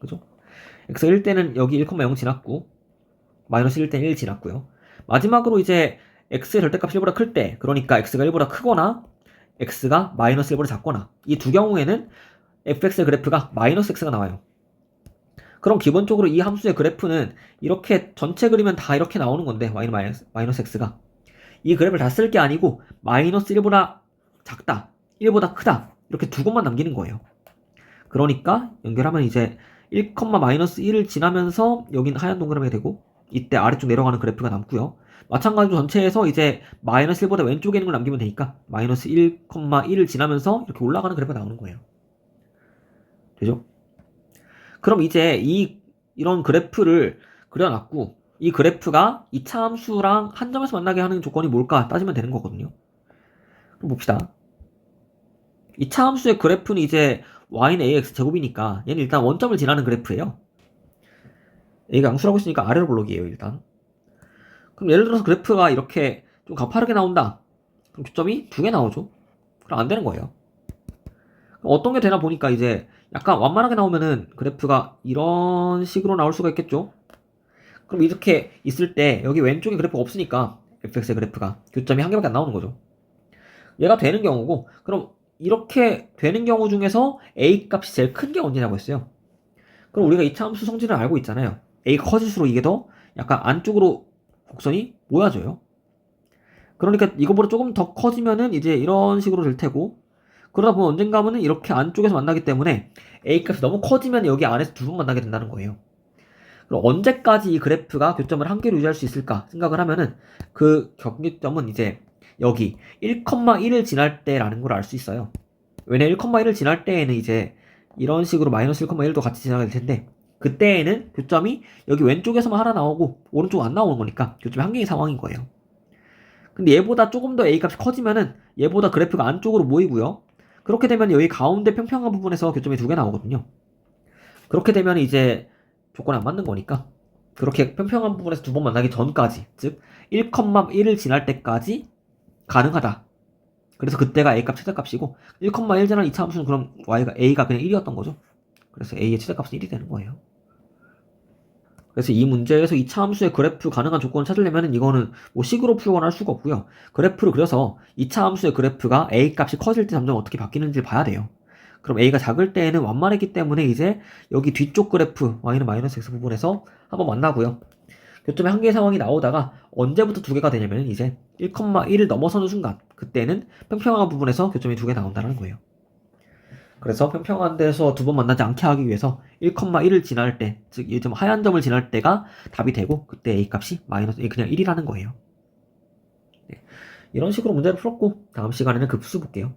그죠? x가 1 때는 여기 1,0 지났고 마이너스 1 때는 1 지났고요. 마지막으로 이제 x의 절대값이 1보다 클 때 그러니까 x가 1보다 크거나 x가 마이너스 1보다 작거나 이 두 경우에는 fx의 그래프가 마이너스 x가 나와요. 그럼 기본적으로 이 함수의 그래프는 이렇게 전체 그리면 다 이렇게 나오는 건데 y는 마이너스 x가 이 그래프를 다 쓸 게 아니고 마이너스 1보다 작다, 1보다 크다 이렇게 두 곳만 남기는 거예요. 그러니까 연결하면 이제 1, 마이너스 1을 지나면서 여긴 하얀 동그라미가 되고 이때 아래쪽 내려가는 그래프가 남고요. 마찬가지로 전체에서 이제 마이너스 1보다 왼쪽에 있는 걸 남기면 되니까 마이너스 1, 1을 지나면서 이렇게 올라가는 그래프가 나오는 거예요. 되죠? 그럼 이제 이런 그래프를 그려놨고 이 그래프가 2차 함수랑 한 점에서 만나게 하는 조건이 뭘까 따지면 되는 거거든요. 그럼 봅시다. 2차 함수의 그래프는 이제 y는 ax 제곱이니까 얘는 일단 원점을 지나는 그래프예요. a가 양수라고 했으니까 아래로 볼록이에요 일단. 그럼 예를 들어서 그래프가 이렇게 좀 가파르게 나온다. 그럼 교점이 2개 나오죠. 그럼 안 되는 거예요. 그럼 어떤 게 되나 보니까 이제 약간 완만하게 나오면은 그래프가 이런 식으로 나올 수가 있겠죠. 그럼 이렇게 있을 때 여기 왼쪽에 그래프가 없으니까 fx의 그래프가 교점이 한 개밖에 안 나오는 거죠. 얘가 되는 경우고 그럼 이렇게 되는 경우 중에서 a 값이 제일 큰 게 언제냐고 했어요. 그럼 우리가 2차 함수 성질을 알고 있잖아요. a가 커질수록 이게 더 약간 안쪽으로 곡선이 모여져요. 그러니까 이거보다 조금 더 커지면은 이제 이런 식으로 될 테고 그러다 보면 언젠가 하면은 이렇게 안쪽에서 만나기 때문에 a 값이 너무 커지면 여기 안에서 두 번 만나게 된다는 거예요. 그럼 언제까지 이 그래프가 교점을 한 개로 유지할 수 있을까 생각을 하면은 그 경계점은 이제 여기 1,1을 지날 때라는 걸 알 수 있어요. 왜냐 1,1을 지날 때에는 이제 이런 식으로 마이너스 1,1도 같이 지나게 될 텐데 그때에는 교점이 여기 왼쪽에서만 하나 나오고 오른쪽 안 나오는 거니까 교점이 한 개의 상황인 거예요. 근데 얘보다 조금 더 a 값이 커지면은 얘보다 그래프가 안쪽으로 모이고요. 그렇게 되면 여기 가운데 평평한 부분에서 교점이 두 개 나오거든요. 그렇게 되면 이제 조건이 안 맞는 거니까 그렇게 평평한 부분에서 두 번 만나기 전까지 즉 1,1을 지날 때까지 가능하다. 그래서 그때가 a 값 최대값이고 1,1 지난 2차 함수는 그럼 a가 그냥 1이었던 거죠. 그래서 a의 최대값은 1이 되는 거예요. 그래서 이 문제에서 2차 함수의 그래프 가능한 조건을 찾으려면 이거는 뭐 식으로 풀거나 할 수가 없고요. 그래프를 그려서 2차 함수의 그래프가 a 값이 커질 때 점점 어떻게 바뀌는지 봐야 돼요. 그럼 a가 작을 때에는 완만했기 때문에 이제 여기 뒤쪽 그래프 y는 마이너스 x 부분에서 한번 만나고요. 교점의 한 개의 상황이 나오다가 언제부터 두 개가 되냐면 이제 1,1을 넘어서는 순간 그때는 평평한 부분에서 교점이 두 개 나온다는 거예요. 그래서 평평한 데서 두 번 만나지 않게 하기 위해서 1,1을 지날 때, 즉 이 점 하얀 점을 지날 때가 답이 되고 그때 a 값이 마이너스 그냥 1이라는 거예요. 네. 이런 식으로 문제를 풀었고 다음 시간에는 급수 볼게요.